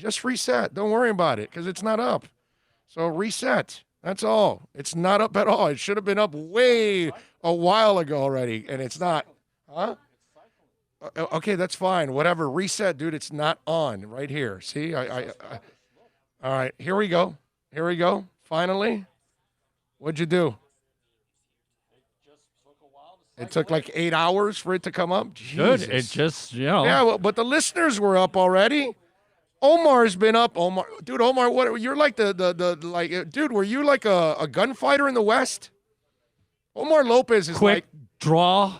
Just reset. Don't worry about it because it's not up. So reset. That's all. It's not up at all. It should have been up way a while ago already, and it's not. Huh? Okay, that's fine. Whatever. Reset, dude. It's not on right here. See? All right. Here we go. Here we go. Finally. What'd you do? It took like 8 hours for it to come up. Good. Jesus. It just, you know. Yeah, well, but the listeners were up already. Omar's been up. Omar, what? You're like dude. Were you like a gunfighter in the West? Omar Lopez is Quick like draw.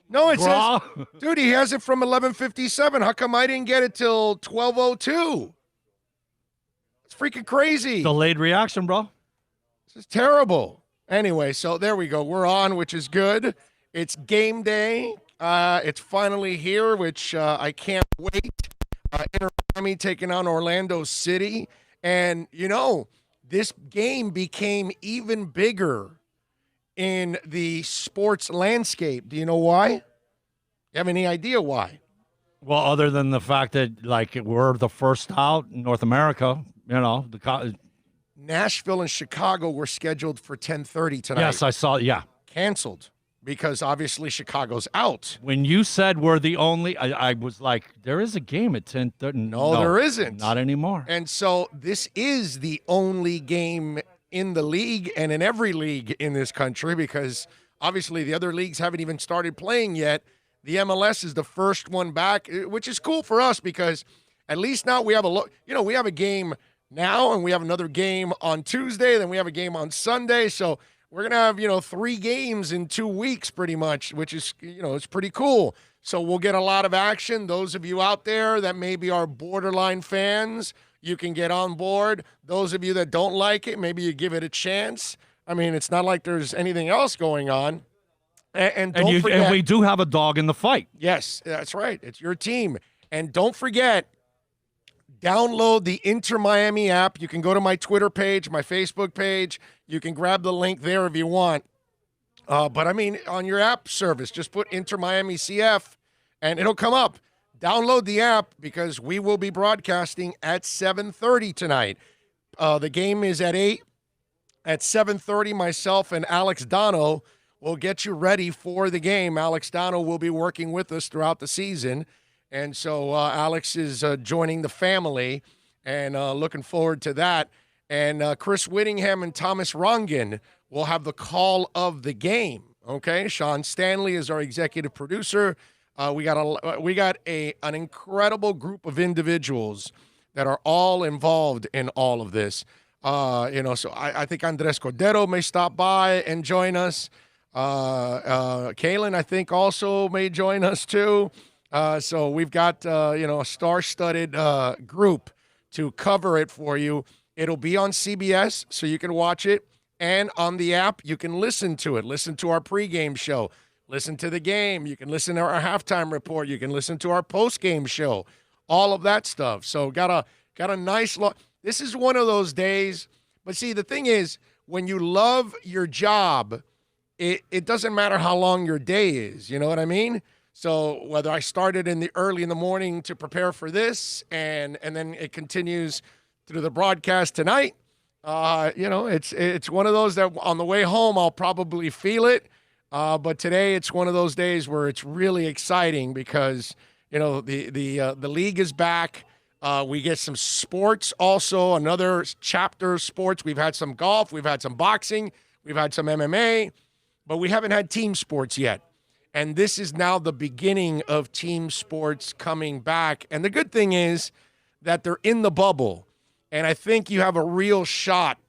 no. It Draw. says, dude, he has it from 11:57. How come I didn't get it till 12:02? It's freaking crazy. Delayed reaction, bro. This is terrible. Anyway, so there we go. We're on, which is good. It's game day. It's finally here, which I can't wait. Inter Miami taking on Orlando City. And, this game became even bigger in the sports landscape. Do you know why? You have any idea why? Well, other than the fact that, like, we're the first out in North America, Nashville and Chicago were scheduled for 10:30 tonight. Yes, I saw, yeah. Canceled because obviously Chicago's out. When you said we're the only, I was like, there is a game at 10:30. No, there isn't. Not anymore. And so this is the only game in the league and in every league in this country because obviously the other leagues haven't even started playing yet. The MLS is the first one back, which is cool for us because at least now we have we have a game now and we have another game on Tuesday, then we have a game on Sunday. So we're going to have, 3 games in 2 weeks pretty much, which is, it's pretty cool. So we'll get a lot of action. Those of you out there that maybe are borderline fans, you can get on board. Those of you that don't like it, maybe you give it a chance. I mean, it's not like there's anything else going on. And don't forget, and we do have a dog in the fight. Yes, that's right. It's your team. And don't forget, download the Inter Miami app. You can go to my Twitter page, my Facebook page. You can grab the link there if you want. But I mean, on your app service, just put Inter Miami CF and it'll come up. Download the app because we will be broadcasting at 7:30 tonight. The game is at 8. At 7:30, myself and Alex Dono will get you ready for the game. Alex Dono will be working with us throughout the season. And so Alex is joining the family and looking forward to that. And Chris Whittingham and Thomas Rongen will have the call of the game. Okay, Sean Stanley is our executive producer. We got an incredible group of individuals that are all involved in all of this. So I think Andres Cordero may stop by and join us. Kalen, I think, also may join us too. So we've got, a star-studded group to cover it for you. It'll be on CBS, so you can watch it. And on the app, you can listen to it. Listen to our pregame show. Listen to the game. You can listen to our halftime report. You can listen to our postgame show. All of that stuff. So got a nice look. This is one of those days. But see, the thing is, when you love your job, it doesn't matter how long your day is. You know what I mean? So whether I started early in the morning to prepare for this and then it continues through the broadcast tonight, it's one of those that on the way home I'll probably feel it. But today it's one of those days where it's really exciting because, the league is back. We get some sports also, another chapter of sports. We've had some golf. We've had some boxing. We've had some MMA. But we haven't had team sports yet. And this is now the beginning of team sports coming back. And the good thing is that they're in the bubble. And I think you have a real shot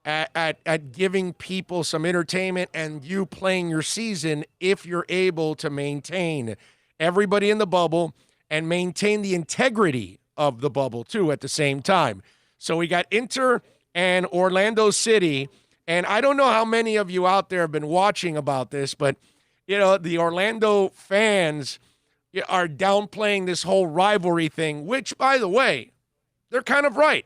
at giving people some entertainment and you playing your season if you're able to maintain everybody in the bubble and maintain the integrity of the bubble, too, at the same time. So we got Inter and Orlando City. And I don't know how many of you out there have been watching about this, but the Orlando fans are downplaying this whole rivalry thing, which, by the way, they're kind of right.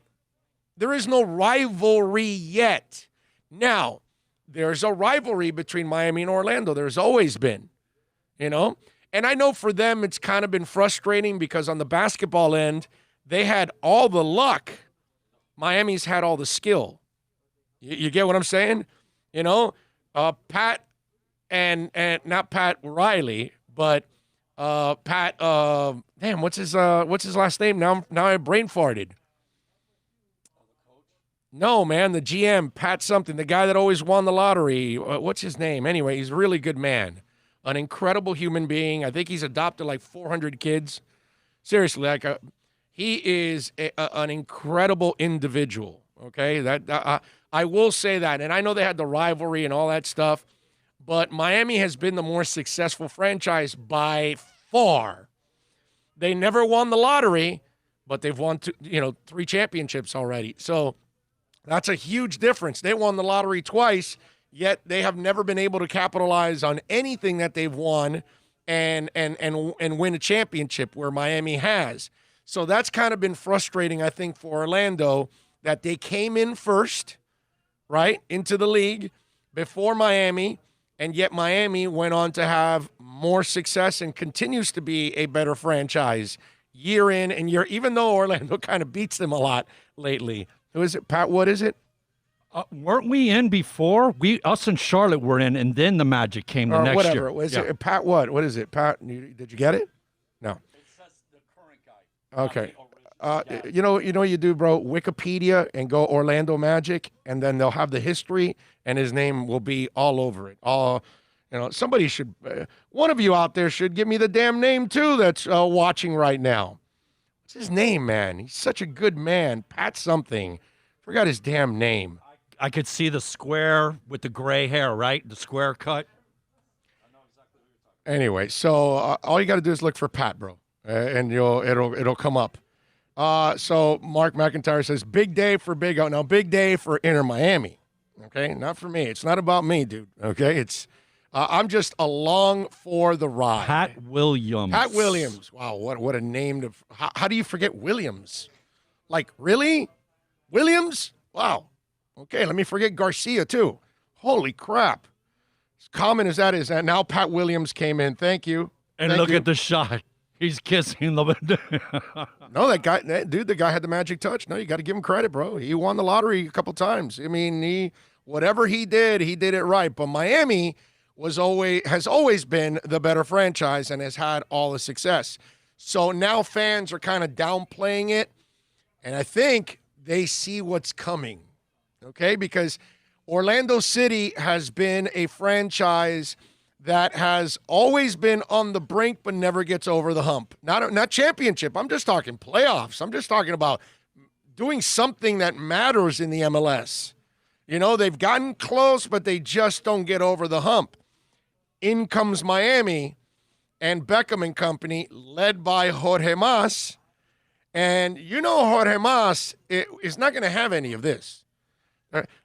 There is no rivalry yet. Now, there's a rivalry between Miami and Orlando. There's always been, And I know for them it's kind of been frustrating because on the basketball end, they had all the luck. Miami's had all the skill. You get what I'm saying? You know, Pat and not Pat Riley, but Pat. Damn, what's his last name? Now I brain farted. No, man, the GM, Pat something, the guy that always won the lottery. What's his name? Anyway, he's a really good man, an incredible human being. I think he's adopted like 400 kids. Seriously, like he is an incredible individual. Okay, I will say that, and I know they had the rivalry and all that stuff, but Miami has been the more successful franchise by far. They never won the lottery, but they've won 3 championships already. So that's a huge difference. They won the lottery twice, yet they have never been able to capitalize on anything that they've won and win a championship where Miami has. So that's kind of been frustrating, I think, for Orlando, that they came in first, right, into the league before Miami, and yet Miami went on to have more success and continues to be a better franchise year in and year, even though Orlando kind of beats them a lot lately. Who is it, Pat? What is it? Weren't we in before? Us and Charlotte were in, and then the Magic came the next whatever. year. Was it Pat? What is it, Pat? Did you get it? No. It says the current guy. Okay. You know you do, bro. Wikipedia and go Orlando Magic, and then they'll have the history, and his name will be all over it. Somebody should, one of you out there should give me the damn name too. That's watching right now. What's his name, man? He's such a good man. Pat something. Forgot his damn name. I could see the square with the gray hair, right? The square cut. Anyway, so all you got to do is look for Pat, bro, and it'll come up. So Mark McIntyre says, big day for Big O. Now, big day for Inter Miami. Okay, not for me. It's not about me, dude. Okay, it's I'm just along for the ride. Pat Williams. Pat Williams. Wow, what a name to. How do you forget Williams? Like, really? Williams? Wow. Okay, let me forget Garcia, too. Holy crap. As common as that is, now Pat Williams came in. Thank you. And Thank look you. at the shot. He's kissing the. No, the guy had the magic touch. No, you got to give him credit, bro. He won the lottery a couple times. I mean, whatever he did it right. But Miami has always been the better franchise and has had all the success. So now fans are kind of downplaying it, and I think they see what's coming. Okay, because Orlando City has been a franchise that has always been on the brink but never gets over the hump. Not championship. I'm just talking playoffs. I'm just talking about doing something that matters in the MLS. You know, they've gotten close, but they just don't get over the hump. In comes Miami and Beckham and company, led by Jorge Mas. And you know Jorge Mas is not going to have any of this.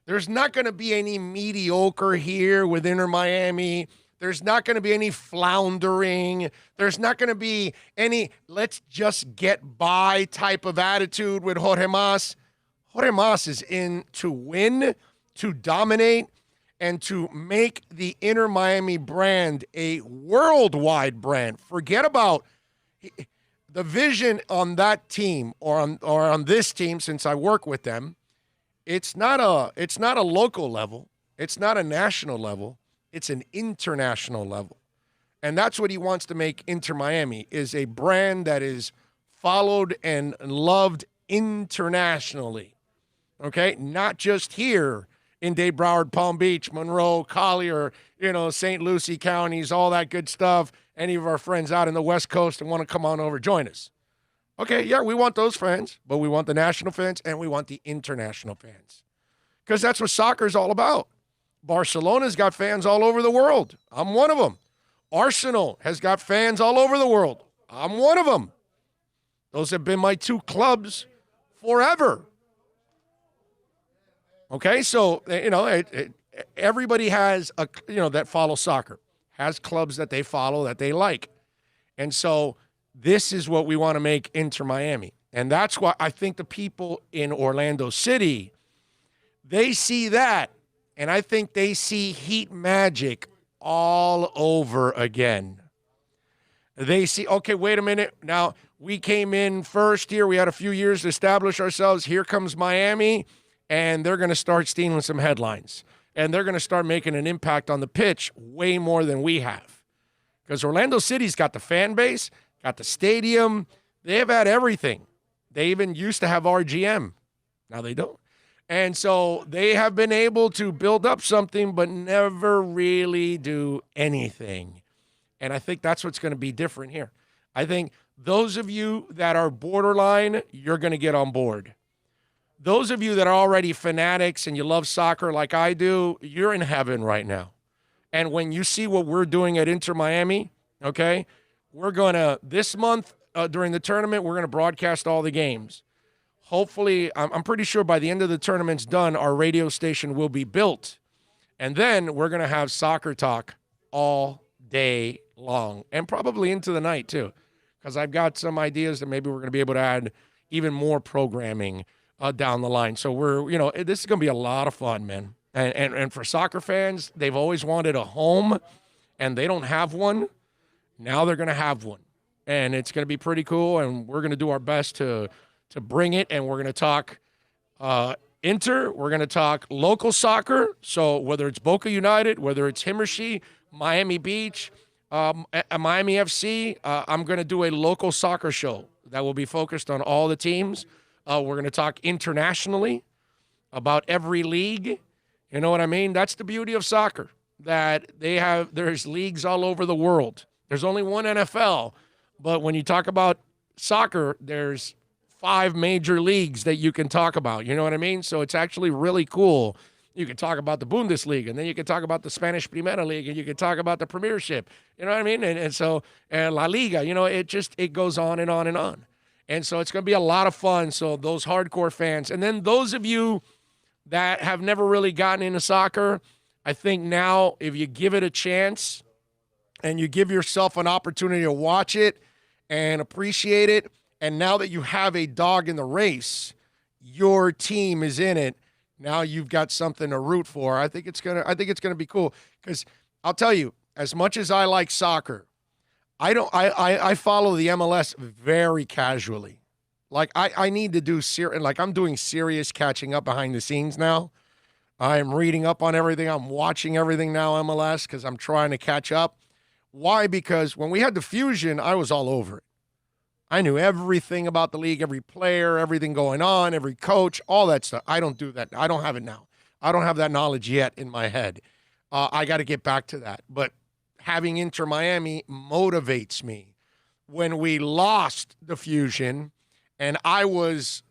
There's not going to be any mediocre here with Inter Miami. There's not going to be any floundering. There's not going to be any let's just get by type of attitude with Jorge Mas. Jorge Mas is in to win, to dominate, and to make the Inter Miami brand a worldwide brand. Forget about the vision on that team or on this team, since I work with them. It's not a local level. It's not a national level. It's an international level. And that's what he wants to make Inter Miami, is a brand that is followed and loved internationally. Okay? Not just here in Dade, Broward, Palm Beach, Monroe, Collier, St. Lucie counties, all that good stuff. Any of our friends out in the West Coast and want to come on over, join us. Okay, yeah, we want those fans, but we want the national fans and we want the international fans. Because that's what soccer is all about. Barcelona's got fans all over the world. I'm one of them. Arsenal has got fans all over the world. I'm one of them. Those have been my two clubs forever. Okay, so, everybody has, that follow soccer, has clubs that they follow that they like. And so this is what we want to make Inter Miami. And that's why I think the people in Orlando City, they see that. And I think they see Heat magic all over again. They see, okay, wait a minute. Now, we came in first here. We had a few years to establish ourselves. Here comes Miami, and they're going to start stealing some headlines. And they're going to start making an impact on the pitch way more than we have. Because Orlando City's got the fan base, got the stadium. They've had everything. They even used to have RGM. Now they don't. And so they have been able to build up something but never really do anything. And I think that's what's going to be different here. I think those of you that are borderline, you're going to get on board. Those of you that are already fanatics and you love soccer like I do, you're in heaven right now. And when you see what we're doing at Inter Miami, okay, we're going to, this month during the tournament, we're going to broadcast all the games. Hopefully, I'm pretty sure by the end of the tournament's done, our radio station will be built. And then we're going to have soccer talk all day long and probably into the night too, because I've got some ideas that maybe we're going to be able to add even more programming down the line. So this is going to be a lot of fun, man. And for soccer fans, they've always wanted a home and they don't have one. Now they're going to have one. And it's going to be pretty cool. And we're going to do our best to bring it. And we're going to talk Inter. We're going to talk local soccer. So whether it's Boca United, whether it's him or she, Miami Beach, Miami FC, I'm going to do a local soccer show that will be focused on all the teams. We're going to talk internationally about every league. You know what I mean? That's the beauty of soccer, that there's leagues all over the world. There's only one NFL, but when you talk about soccer, there's 5 major leagues that you can talk about. You know what I mean? So it's actually really cool. You can talk about the Bundesliga, and then you can talk about the Spanish Primera League, and you can talk about the Premiership. You know what I mean? And La Liga, it goes on and on and on. And so it's going to be a lot of fun. So those hardcore fans, and then those of you that have never really gotten into soccer, I think now if you give it a chance and you give yourself an opportunity to watch it and appreciate it, and now that you have a dog in the race, your team is in it. Now you've got something to root for. I think it's gonna be cool, because I'll tell you, as much as I like soccer, I follow the MLS very casually. Like I need to do I'm doing serious catching up behind the scenes now. I'm reading up on everything. I'm watching everything now, MLS, because I'm trying to catch up. Why? Because when we had the Fusion, I was all over it. I knew everything about the league, every player, everything going on, every coach, all that stuff. I don't do that. I don't have it now. I don't have that knowledge yet in my head. I got to get back to that. But having Inter Miami motivates me. When we lost the Fusion, and I was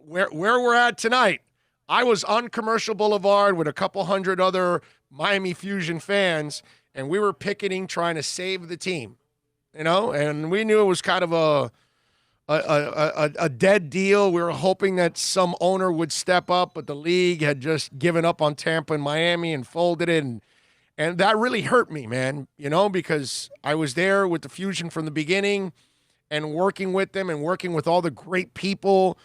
where we're at tonight, I was on Commercial Boulevard with a couple hundred other Miami Fusion fans, and we were picketing, trying to save the team. And we knew it was kind of a dead deal. We were hoping that some owner would step up, but the league had just given up on Tampa and Miami and folded it. And that really hurt me, man, because I was there with the Fusion from the beginning and working with them and working with all the great people.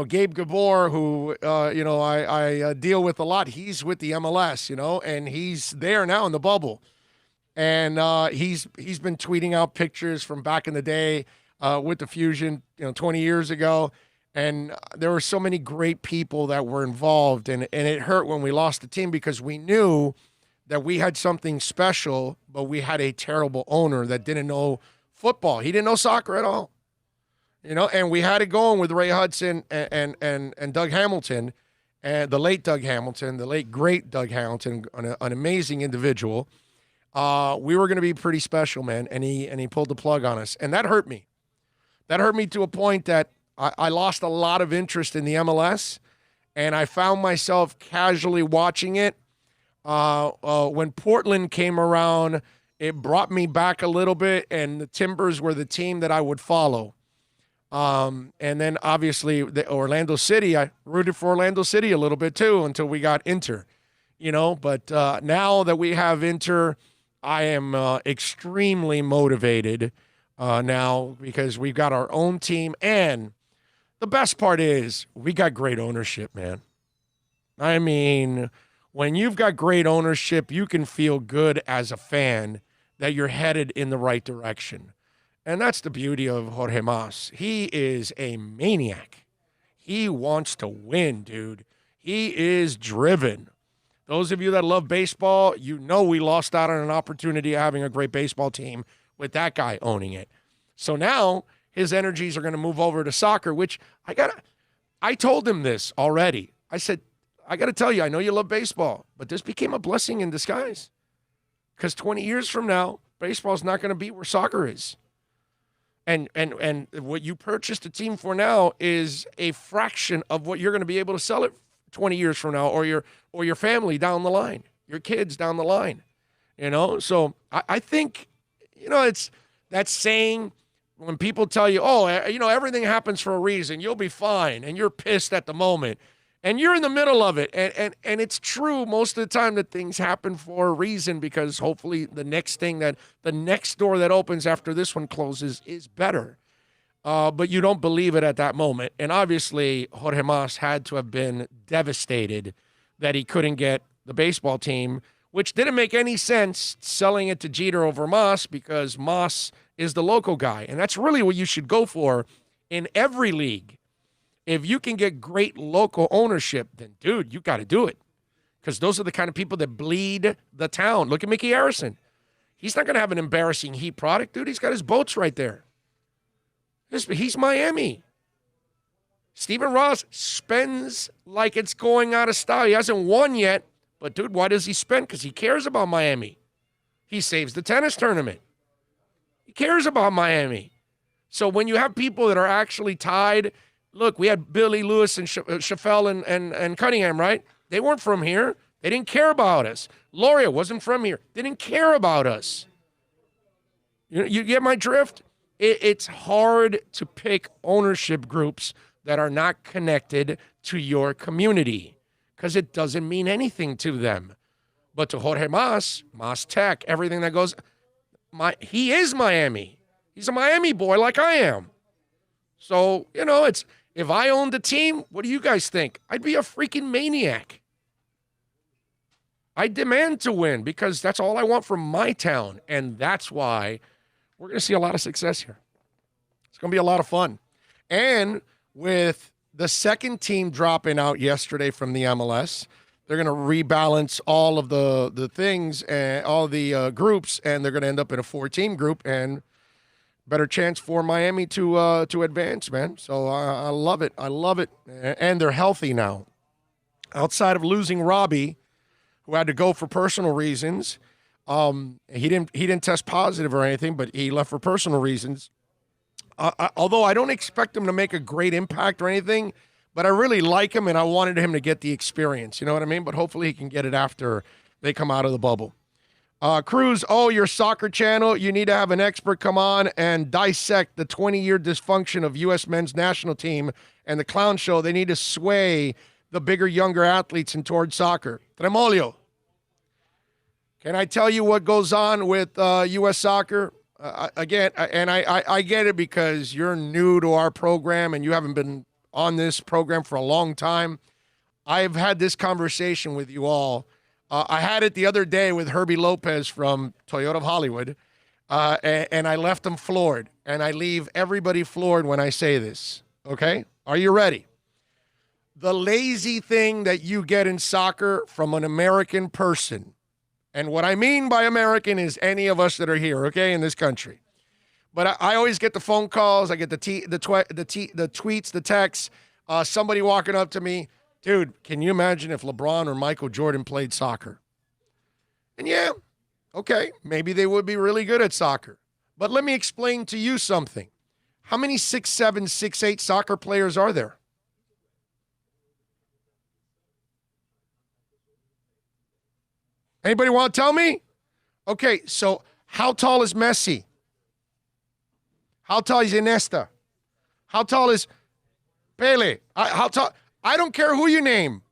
Gabe Gabor, who, I deal with a lot. He's with the MLS, and he's there now in the bubble. And he's been tweeting out pictures from back in the day with the Fusion, 20 years ago. And there were so many great people that were involved. And it hurt when we lost the team, because we knew that we had something special, but we had a terrible owner that didn't know football. He didn't know soccer at all. And we had it going with Ray Hudson and Doug Hamilton, and the late Doug Hamilton, the late great Doug Hamilton, an amazing individual. We were going to be pretty special, man, and he pulled the plug on us, and that hurt me. That hurt me to a point that I lost a lot of interest in the MLS, and I found myself casually watching it. When Portland came around, it brought me back a little bit, and the Timbers were the team that I would follow. And then obviously the Orlando City, I rooted for Orlando City a little bit too until we got Inter, but now that we have Inter, I am extremely motivated now, because we've got our own team, and the best part is we got great ownership, man. I mean, when you've got great ownership, you can feel good as a fan that you're headed in the right direction. And that's the beauty of Jorge Mas. He is a maniac. He wants to win, dude. He is driven. Those of you that love baseball, you know we lost out on an opportunity of having a great baseball team with that guy owning it. So now his energies are going to move over to soccer, which I told him this already. I said, I got to tell you, I know you love baseball, but this became a blessing in disguise. Because 20 years from now, baseball is not going to be where soccer is. And what you purchased a team for now is a fraction of what you're going to be able to sell it 20 years from now, or your family down the line, your kids down the line. So I think, it's that saying when people tell you, everything happens for a reason, you'll be fine, and you're pissed at the moment, and you're in the middle of it. And it's true most of the time that things happen for a reason, because hopefully the next door that opens after this one closes is better. But you don't believe it at that moment. And obviously, Jorge Mas had to have been devastated that he couldn't get the baseball team, which didn't make any sense selling it to Jeter over Mas, because Mas is the local guy. And that's really what you should go for in every league. If you can get great local ownership, then, dude, you got to do it. Because those are the kind of people that bleed the town. Look at Mickey Harrison. He's not going to have an embarrassing Heat product, dude. He's got his boats right there. He's Miami. Stephen Ross spends like it's going out of style. He hasn't won yet, but dude, why does he spend? Because he cares about Miami. He saves the tennis tournament. He cares about Miami. So when you have people that are actually tied, look, we had Billy Lewis and Chaffel and Cunningham, right? They weren't from here. They didn't care about us. Loria wasn't from here. They didn't care about us. You get my drift? It's hard to pick ownership groups that are not connected to your community, because it doesn't mean anything to them. But to Jorge Mas Tech, everything that goes, he is Miami. He's a Miami boy like I am. So, it's, if I owned a team, what do you guys think? I'd be a freaking maniac. I demand to win, because that's all I want from my town. And that's why we're going to see a lot of success here. It's going to be a lot of fun. And with the second team dropping out yesterday from the MLS, they're going to rebalance all of the things and all the groups, and they're going to end up in a 4-team group, and better chance for Miami to advance, man. So I love it. I love it. And they're healthy now. Outside of losing Robbie, who had to go for personal reasons, he didn't test positive or anything, but he left for personal reasons. Although I don't expect him to make a great impact or anything, but I really like him, and I wanted him to get the experience. You know what I mean? But hopefully he can get it after they come out of the bubble. Cruz, your soccer channel, you need to have an expert come on and dissect the 20-year dysfunction of U.S. men's national team and the clown show. They need to sway the bigger, younger athletes in towards soccer. Tremolio, can I tell you what goes on with U.S. soccer? Again, and I get it because you're new to our program and you haven't been on this program for a long time. I've had this conversation with you all. I had it the other day with Herbie Lopez from Toyota of Hollywood, and I left him floored. And I leave everybody floored when I say this, okay? Are you ready? The lazy thing that you get in soccer from an American person, and what I mean by American is any of us that are here, okay, in this country. But I always get the phone calls, I get the tweets, the texts, somebody walking up to me, dude, can you imagine if LeBron or Michael Jordan played soccer? And yeah, okay, maybe they would be really good at soccer. But let me explain to you something. How many 6'7", 6'8" soccer players are there? Anybody want to tell me? Okay, so how tall is Messi? How tall is Iniesta? How tall is Pele? How tall? I don't care who you name.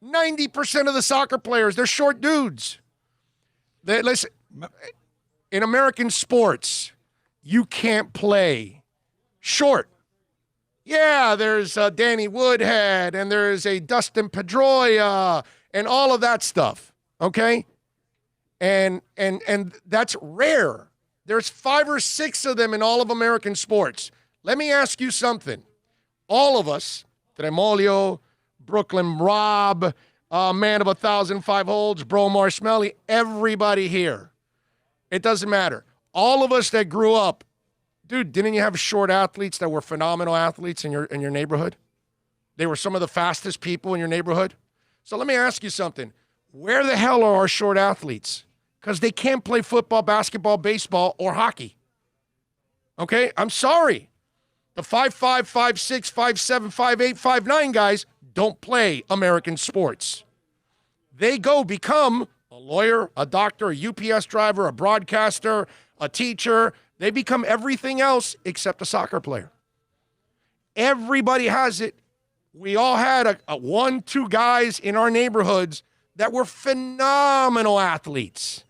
90% of the soccer players, they're short dudes. Listen, in American sports, you can't play short. Yeah, there's Danny Woodhead, and there's a Dustin Pedroia, and all of that stuff. Okay? And that's rare. There's 5 or 6 of them in all of American sports. Let me ask you something. All of us, Tremolio, Brooklyn Rob, Man of 1,005 Holds, Bro Marshmelly, everybody here. It doesn't matter. All of us that grew up, dude, didn't you have short athletes that were phenomenal athletes in your neighborhood? They were some of the fastest people in your neighborhood. So let me ask you something. Where the hell are our short athletes? Because they can't play football, basketball, baseball, or hockey. Okay? I'm sorry. The 5'5", 5'6", 5'7", 5'8", 5'9" guys don't play American sports. They go become a lawyer, a doctor, a UPS driver, a broadcaster, a teacher. They become everything else except a soccer player. Everybody has it. We all had a 1, 2 guys in our neighborhoods that were phenomenal athletes.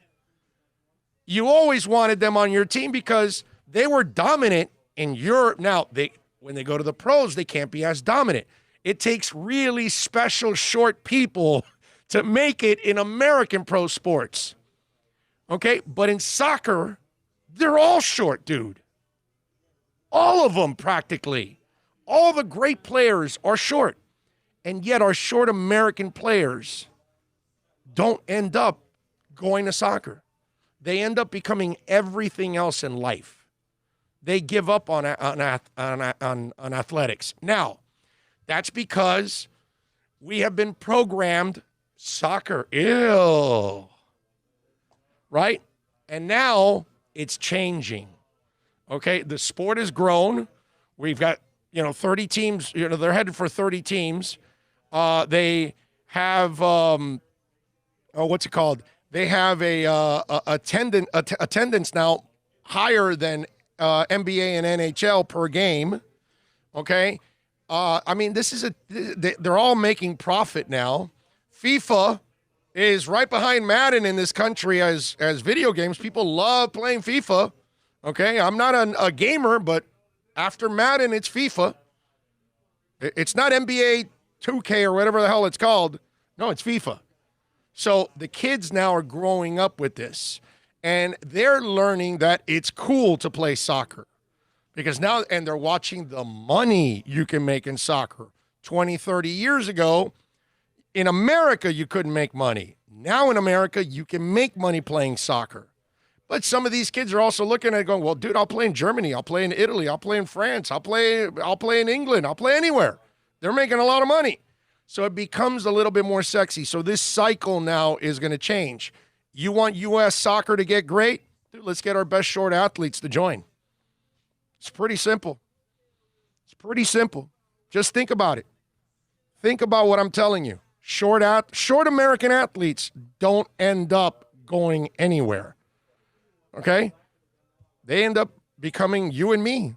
You always wanted them on your team because they were dominant in Europe. Now, when they go to the pros, they can't be as dominant. It takes really special short people to make it in American pro sports. Okay? But in soccer, they're all short, dude. All of them, practically. All the great players are short. And yet our short American players don't end up going to soccer. They end up becoming everything else in life. They give up on athletics. Now, that's because we have been programmed soccer. Ew. Right? And now it's changing. Okay? The sport has grown. We've got, 30 teams. They're headed for 30 teams. They have, what's it called? They have attendance now higher than NBA and NHL per game. Okay? They're all making profit now. FIFA is right behind Madden in this country as video games. People love playing FIFA. Okay? I'm not a gamer, but after Madden, it's FIFA. It's not NBA 2K or whatever the hell it's called. No, it's FIFA. So the kids now are growing up with this, and they're learning that it's cool to play soccer because now, and they're watching the money you can make in soccer. 20, 30 years ago, in America, you couldn't make money. Now in America, you can make money playing soccer. But some of these kids are also looking at it going, well, dude, I'll play in Germany. I'll play in Italy. I'll play in France. I'll play in England. I'll play anywhere. They're making a lot of money. So it becomes a little bit more sexy. So this cycle now is going to change. You want U.S. soccer to get great? Dude, let's get our best short athletes to join. It's pretty simple. It's pretty simple. Just think about it. Think about what I'm telling you. Short American athletes don't end up going anywhere. Okay? They end up becoming you and me.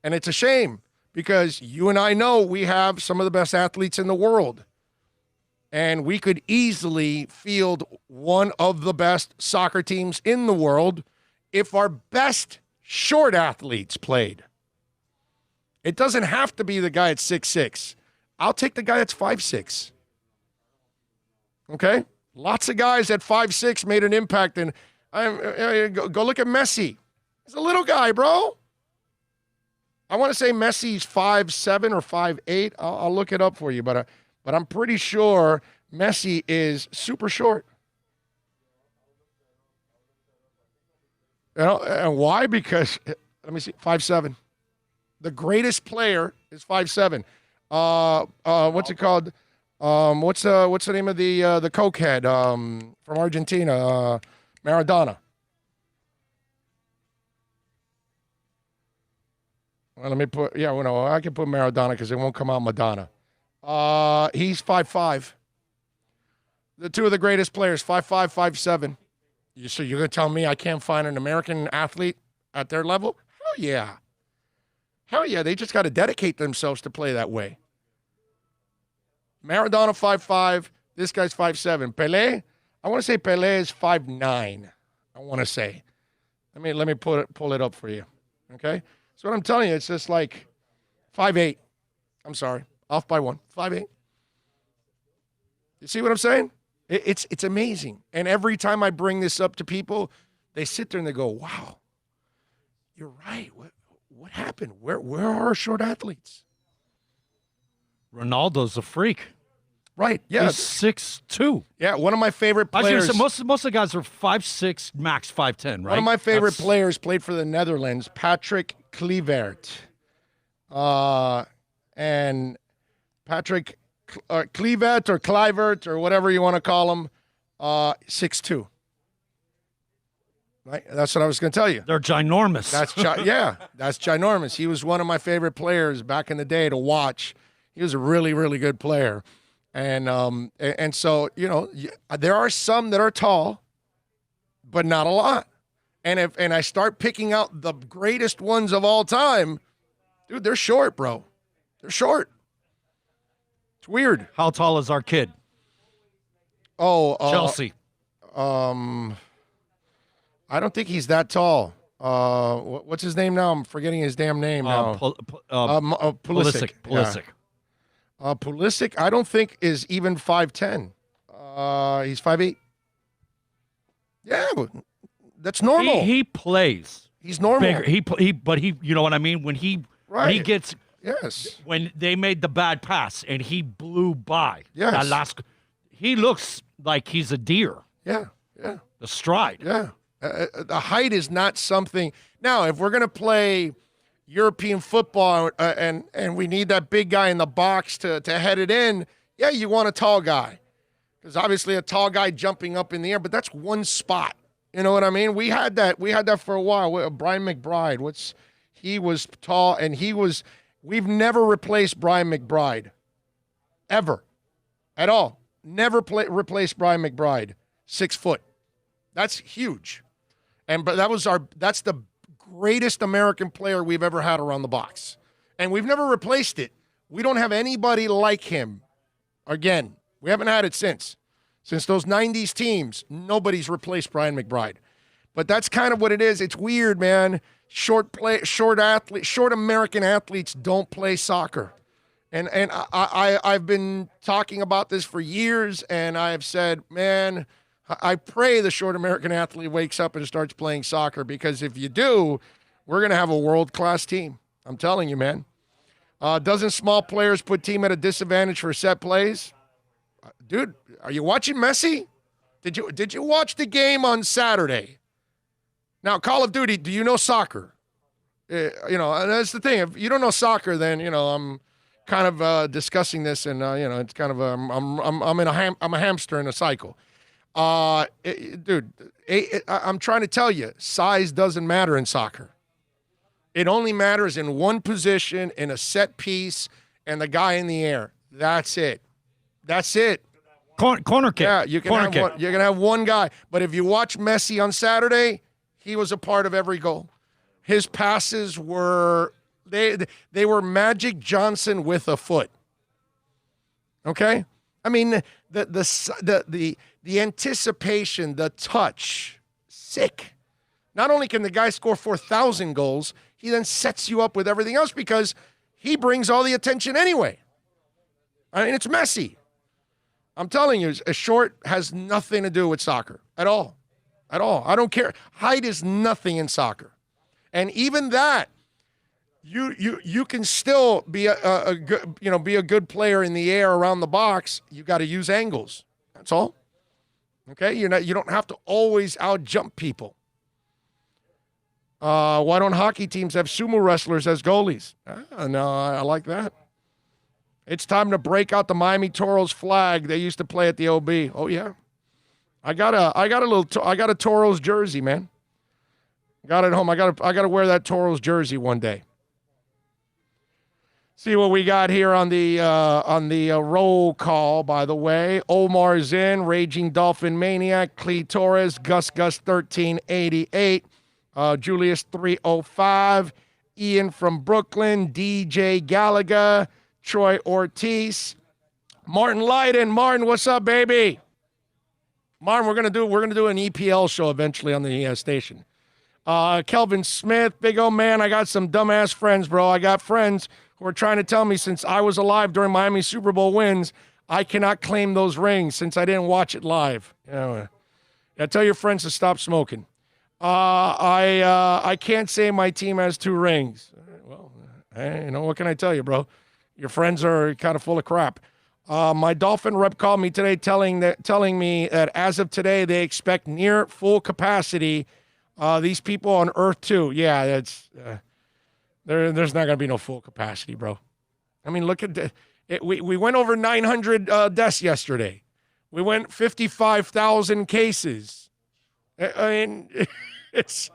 And it's a shame because you and I know we have some of the best athletes in the world. And we could easily field one of the best soccer teams in the world if our best short athletes played. It doesn't have to be the guy at 6'6". I'll take the guy that's 5'6". Okay? Lots of guys at 5'6" made an impact. And go look at Messi. He's a little guy, bro. I want to say Messi's 5'7" or 5'8". I'll look it up for you, but I'm pretty sure Messi is super short. And why? Because, let me see, 5'7". The greatest player is 5'7". What's it called? What's the name of the cokehead from Argentina? Maradona. Well, let me put, I can put Maradona because it won't come out Madonna. He's 5'5". The two of the greatest players, 5'5", 5'7". So you're going to tell me I can't find an American athlete at their level? Hell yeah. Hell yeah, they just got to dedicate themselves to play that way. Maradona 5'5", this guy's 5'7". Pelé, I want to say Pelé is 5'9". I want to say. Let me pull it up for you. Okay? So what I'm telling you, it's just like 5'8". I'm sorry, off by 1. 5'8". You see what I'm saying? It's amazing. And every time I bring this up to people, they sit there and they go, wow, you're right. What happened? Where are our short athletes? Ronaldo's a freak. Right. Yeah. He's 6'2". Yeah. One of my favorite I was players. gonna say most of the guys are 5'6", max 5'10", right? One of my favorite players played for the Netherlands, Patrick Kluivert. And Patrick Kluivert or Kluivert or whatever you want to call him, 6'2". Right? That's what I was going to tell you. They're ginormous. That's ginormous. He was one of my favorite players back in the day to watch. He was a really, really good player. And so, you know, there are some that are tall, but not a lot. And I start picking out the greatest ones of all time, dude, they're short, bro. They're short. It's weird. How tall is our kid? Oh, Chelsea. I don't think he's that tall. What's his name now? I'm forgetting his damn name now. Pulisic. Pulisic. Yeah. Pulisic, I don't think is even 5'10". He's 5'8". Yeah, but that's normal. He plays. He's normal. Bigger. But you know what I mean? When he gets, yes. When they made the bad pass and he blew by. Yes. That last, he looks like he's a deer. Yeah. The stride. Yeah. The height is not something. Now, if we're gonna play European football and we need that big guy in the box to head it in, yeah, you want a tall guy, because obviously a tall guy jumping up in the air, but that's one spot. You know what I mean? We had that for a while. Brian McBride, he was tall, and we've never replaced Brian McBride, ever, at all. Never replaced Brian McBride, 6 foot. That's huge. But that's the greatest American player we've ever had around the box. And we've never replaced it. We don't have anybody like him. Again, we haven't had it since. Since those 90s teams, nobody's replaced Brian McBride. But that's kind of what it is. It's weird, man. Short American athletes don't play soccer. And I've been talking about this for years, and I have said, man, I pray the short American athlete wakes up and starts playing soccer, because if you do, we're going to have a world-class team. I'm telling you, man. Doesn't small players put team at a disadvantage for set plays? Dude, are you watching Messi? Did you watch the game on Saturday? Now, Call of Duty, do you know soccer? That's the thing. If you don't know soccer, then, I'm kind of discussing this, and, it's kind of I'm a hamster in a cycle. Dude, I'm trying to tell you, size doesn't matter in soccer. It only matters in one position, in a set piece, and the guy in the air. That's it. Corner kick. Yeah, you're gonna have one guy. But if you watch Messi on Saturday, he was a part of every goal. His passes were they were Magic Johnson with a foot. Okay? I mean, the anticipation, the touch, sick. Not only can the guy score 4,000 goals, he then sets you up with everything else, because he brings all the attention anyway. I mean, it's Messi. I'm telling you, a short has nothing to do with soccer at all. At all. I don't care. Height is nothing in soccer. And even that, you can still be a good player in the air around the box. You got to use angles. That's all. Okay? You don't have to always out-jump people. Why don't hockey teams have sumo wrestlers as goalies? No, I like that. It's time to break out the Miami Toros flag they used to play at the OB. Oh yeah, I got a Toros jersey, man. Got it at home. I got to wear that Toros jersey one day. See what we got here on the roll call. By the way, Omar's in, Raging Dolphin Maniac, Clee Torres, Gus 1388, Julius 305, Ian from Brooklyn, DJ Gallagher, Troy Ortiz, Martin Leiden. Martin, what's up, baby? Martin, we're gonna do an EPL show eventually on the station. Kelvin Smith, big old man. I got some dumbass friends, bro. I got friends who are trying to tell me, since I was alive during Miami Super Bowl wins, I cannot claim those rings since I didn't watch it live. Yeah, tell your friends to stop smoking. I can't say my team has 2 rings. Well, hey, what can I tell you, bro? Your friends are kind of full of crap. My Dolphin rep called me today telling me that as of today, they expect near full capacity. These people on Earth too. Yeah, that's there's not going to be no full capacity, bro. I mean, look at we went over 900 deaths yesterday. We went 55,000 cases. I mean, it's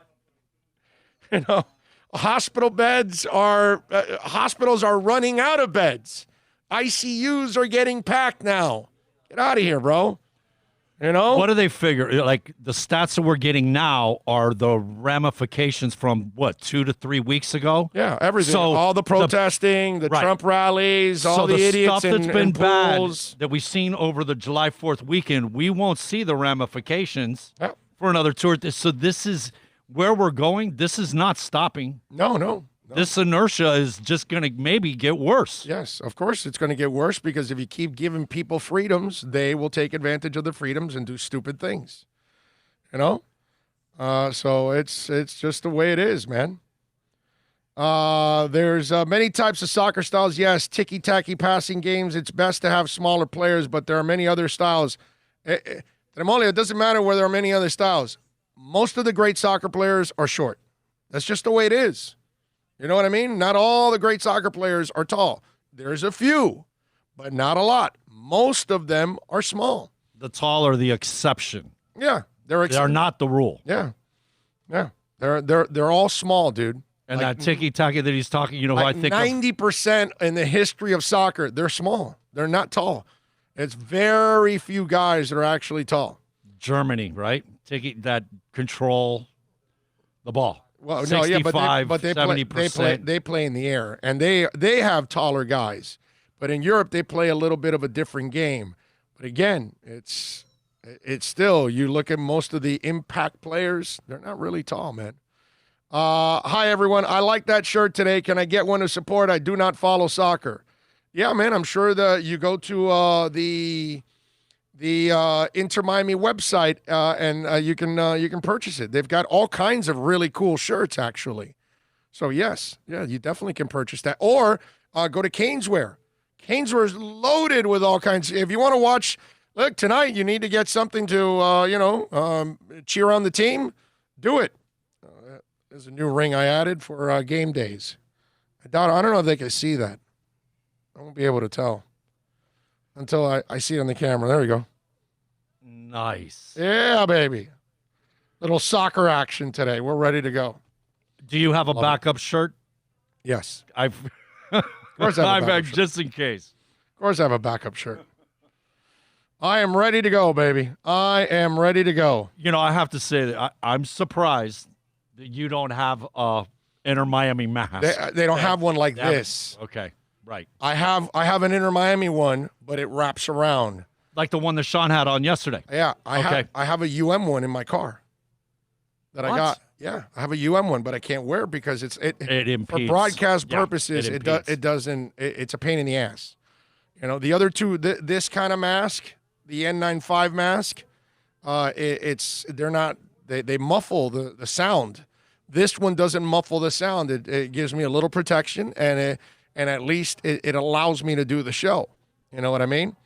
hospitals are running out of beds. ICUs are getting packed now. Get out of here, bro. What do they figure? Like the stats that we're getting now are the ramifications from 2 to 3 weeks ago? Yeah, everything. So all the protesting, the right. Trump rallies, all the idiots stuff that's been bad pools. that we've seen over the July 4th weekend, we won't see the ramifications Yeah. for another tour. So this is where we're going. This is not stopping. No. This inertia is just going to maybe get worse. Yes, of course it's going to get worse because if you keep giving people freedoms, they will take advantage of the freedoms and do stupid things. So it's just the way it is, man. There's many types of soccer styles. Yes, ticky-tacky passing games. It's best to have smaller players, but there are many other styles. Tremolio, it doesn't matter where there are many other styles. Most of the great soccer players are short. That's just the way it is. You know what I mean? Not all the great soccer players are tall. There's a few, but not a lot. Most of them are small. The tall are the exception. Yeah, they're not the rule. Yeah. They're all small, dude. And that ticky-tacky that he's talking, I think 90% in the history of soccer, they're small. They're not tall. It's very few guys that are actually tall. Germany, right? That control the ball. Well, no, yeah, but they play in the air, and they have taller guys. But in Europe, they play a little bit of a different game. But again, it's still, you look at most of the impact players, they're not really tall, man. Hi, everyone. I like that shirt today. Can I get one to support? I do not follow soccer. Yeah, man, I'm sure that you go to the Inter Miami website and you can purchase it. They've got all kinds of really cool shirts, actually. So yes, yeah, you definitely can purchase that. Or go to Caneswear. Caneswear is loaded with all kinds. If you want to watch, look, tonight you need to get something to cheer on the team. Do it. There's a new ring I added for game days. I don't know if they can see that. I won't be able to tell until I see it on the camera. There we go. Nice. Yeah, baby. Little soccer action today. We're ready to go. Do you have a backup shirt? Yes. Of course I have a backup shirt. Just in case. Of course I have a backup shirt. I am ready to go, baby. I am ready to go. I have to say that I'm surprised that you don't have a Inter Miami mask. They don't have one like this. Okay, right. I have an Inter Miami one, but it wraps around. Like the one that Sean had on yesterday. Yeah, I have a UM one in my car that I got. Yeah, I have a UM one, but I can't wear it because it impedes. For broadcast purposes. It doesn't. It's a pain in the ass. The other two, this kind of mask, the N95 mask, they're not. They muffle the sound. This one doesn't muffle the sound. It gives me a little protection, and at least it allows me to do the show. You know what I mean?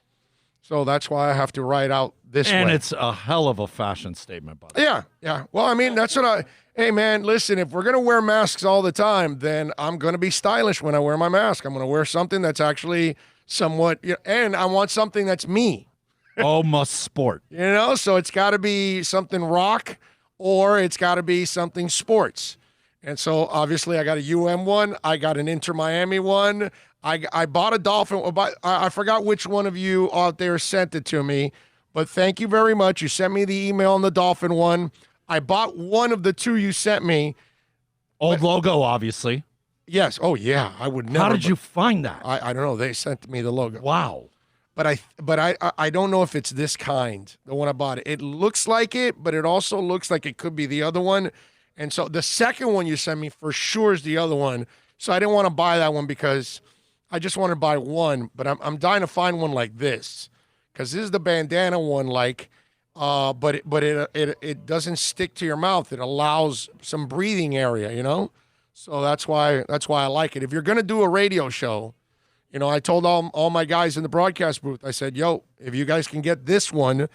So that's why I have to write out this way. And it's a hell of a fashion statement, by the way. Yeah. Well, I mean, that's what hey, man, listen, if we're going to wear masks all the time, then I'm going to be stylish when I wear my mask. I'm going to wear something that's actually somewhat, and I want something that's me. Almost sport. So it's got to be something rock or it's got to be something sports. And so obviously I got a UM one. I got an Inter Miami one. I bought a Dolphin. I forgot which one of you out there sent it to me, but thank you very much. You sent me the email on the Dolphin one. I bought one of the two you sent me. Old logo, obviously. Yes. Oh, yeah. I would never. How did you find that? I don't know. They sent me the logo. Wow. But I don't know if it's this kind, the one I bought. It looks like it, but it also looks like it could be the other one. And so the second one you sent me for sure is the other one. So I didn't want to buy that one because I just wanted to buy one. But I'm dying to find one like this because this is the bandana one. but it doesn't stick to your mouth. It allows some breathing area, you know. So that's why I like it. If you're gonna do a radio show, you know, I told all my guys in the broadcast booth, I said, yo, if you guys can get this one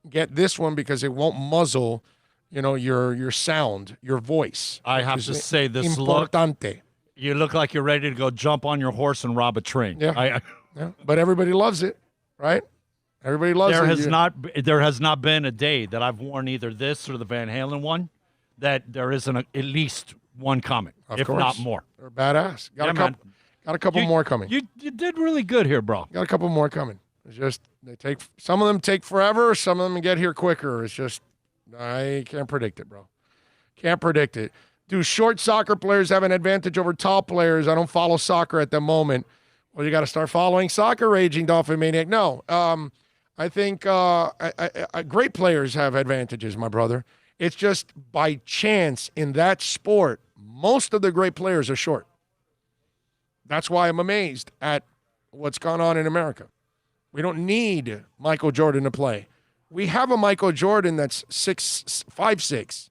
because it won't muzzle, you know, your sound, your voice. I have to say, this importante. You look like you're ready to go jump on your horse and rob a train. Yeah. Yeah. But everybody loves it, right? Everybody loves it. There has not been a day that I've worn either this or the Van Halen one that there isn't at least one comment, if not more. They're badass. Got a couple more coming. You did really good here, bro. Got a couple more coming. It's just some of them take forever, some of them get here quicker. It's just I can't predict it, bro. Can't predict it. Do short soccer players have an advantage over tall players? I don't follow soccer at the moment. Well, you got to start following soccer, Raging Dolphin Maniac. No, I think great players have advantages, my brother. It's just by chance in that sport, most of the great players are short. That's why I'm amazed at what's gone on in America. We don't need Michael Jordan to play. We have a Michael Jordan that's 5'6".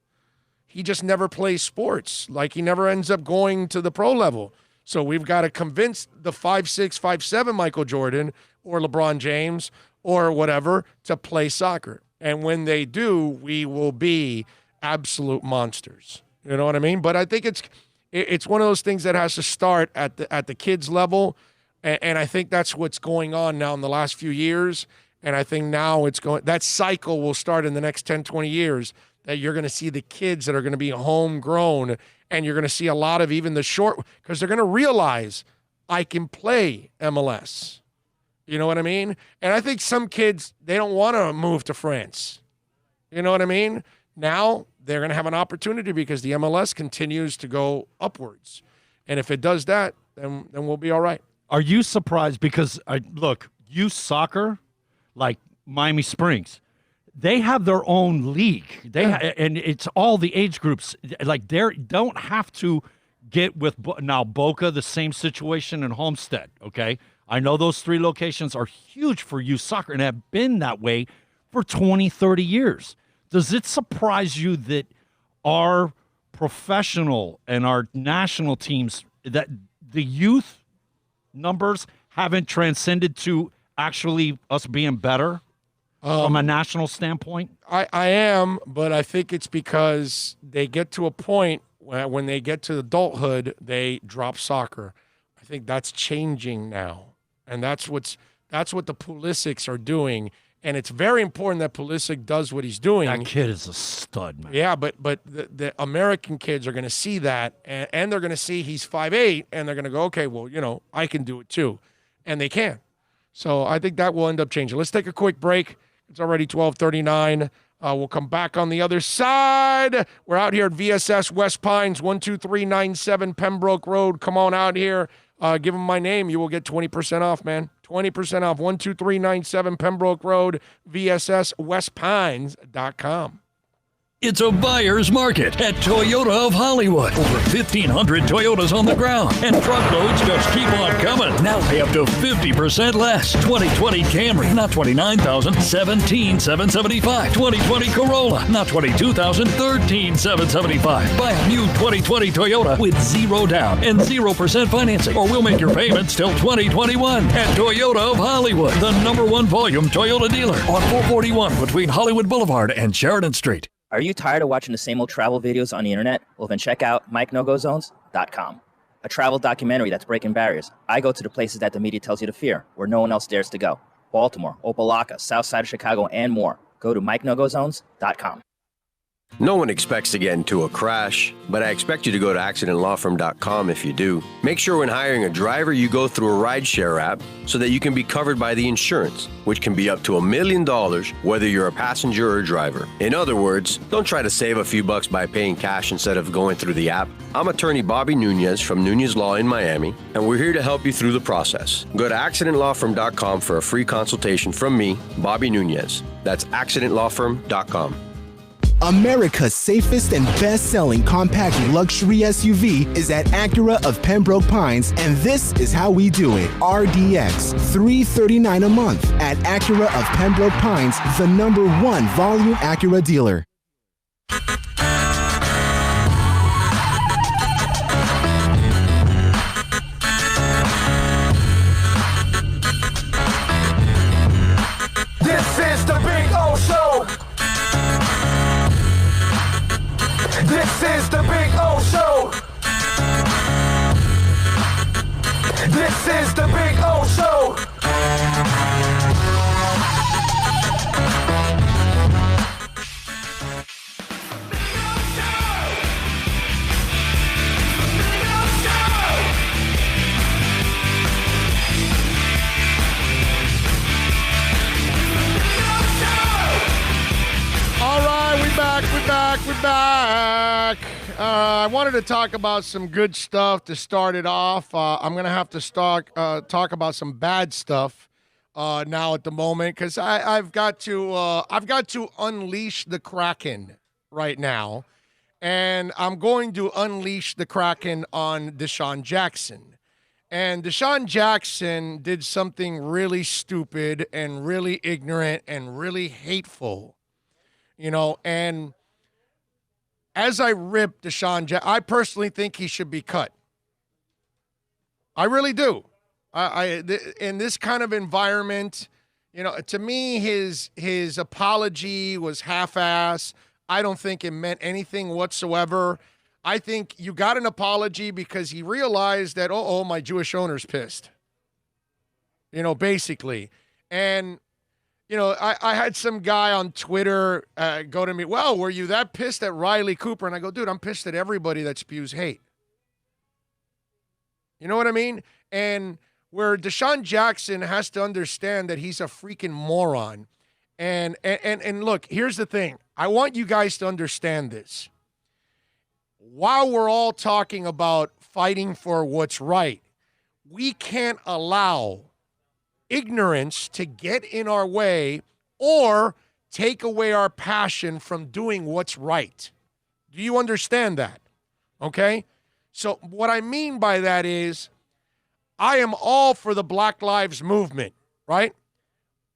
He just never plays sports. Like, he never ends up going to the pro level. So we've got to convince the 5'6", 5'7" Michael Jordan or LeBron James or whatever to play soccer. And when they do, we will be absolute monsters. You know what I mean? But I think it's one of those things that has to start at the kids level. And I think that's what's going on now in the last few years. And I think now that cycle will start in the next 10, 20 years, that you're going to see the kids that are going to be homegrown, and you're going to see a lot of even the short, because they're going to realize I can play MLS. You know what I mean? And I think some kids, they don't want to move to France. You know what I mean? Now they're going to have an opportunity because the MLS continues to go upwards. And if it does that, then we'll be all right. Are you surprised? Because, look, youth soccer, like Miami Springs, they have their own league. And it's all the age groups. Like, they don't have to get with now Boca, the same situation in Homestead, okay? I know those 3 locations are huge for youth soccer and have been that way for 20, 30 years. Does it surprise you that our professional and our national teams, that the youth numbers haven't transcended to actually us being better from a national standpoint? I am, but I think it's because they get to a point where when they get to adulthood, they drop soccer. I think that's changing now. And that's what the Pulisics are doing. And it's very important that Pulisic does what he's doing. That kid is a stud, man. Yeah, but the American kids are going to see that, and they're going to see he's 5'8", and they're going to go, okay, well, you know, I can do it too. And they can. So I think that will end up changing. Let's take a quick break. It's already 12:39. We'll come back on the other side. We're out here at VSS West Pines, 12397 Pembroke Road. Come on out here. Give them my name. You will get 20% off, man. 20% off. 12397 Pembroke Road, VSSWestPines.com. It's a buyer's market at Toyota of Hollywood. Over 1,500 Toyotas on the ground, and truckloads just keep on coming. Now pay up to 50% less. 2020 Camry, not $29,000, $17,775. 2020 Corolla, not $22,000, $13,775. Buy a new 2020 Toyota with 0 down and 0% financing, or we'll make your payments till 2021. At Toyota of Hollywood, the #1 volume Toyota dealer on 441 between Hollywood Boulevard and Sheridan Street. Are you tired of watching the same old travel videos on the internet? Well, then check out MikeNoGoZones.com, a travel documentary that's breaking barriers. I go to the places that the media tells you to fear, where no one else dares to go. Baltimore, Opelika, South Side of Chicago, and more. Go to MikeNoGoZones.com. No one expects to get into a crash, but I expect you to go to AccidentLawFirm.com if you do. Make sure when hiring a driver, you go through a rideshare app so that you can be covered by the insurance, which can be up to $1 million, whether you're a passenger or a driver. In other words, don't try to save a few bucks by paying cash instead of going through the app. I'm attorney Bobby Nunez from Nunez Law in Miami, and we're here to help you through the process. Go to AccidentLawFirm.com for a free consultation from me, Bobby Nunez. That's AccidentLawFirm.com. America's safest and best-selling compact luxury SUV is at Acura of Pembroke Pines, and this is how we do it. RDX, $339 a month at Acura of Pembroke Pines, the #1 volume Acura dealer. This is the Big O Show. This is the Big O Show. This is the Big O Show. We're back. I wanted to talk about some good stuff to start it off. I'm going to have to talk about some bad stuff now at the moment because I've got to unleash the Kraken right now, and I'm going to unleash the Kraken on Deshaun Jackson. And Deshaun Jackson did something really stupid and really ignorant and really hateful, and as I rip Deshaun Jackson, I personally think he should be cut. I really do. In this kind of environment, to me, his apology was half-ass. I don't think it meant anything whatsoever. I think you got an apology because he realized that, my Jewish owner's pissed. Basically. And I had some guy on Twitter go to me, well, were you that pissed at Riley Cooper? And I go, dude, I'm pissed at everybody that spews hate. You know what I mean? And where Deshaun Jackson has to understand that he's a freaking moron. And look, here's the thing. I want you guys to understand this. While we're all talking about fighting for what's right, we can't allow ignorance to get in our way or take away our passion from doing what's right. Do you understand that? Okay? So what I mean by that is I am all for the Black Lives Movement, right?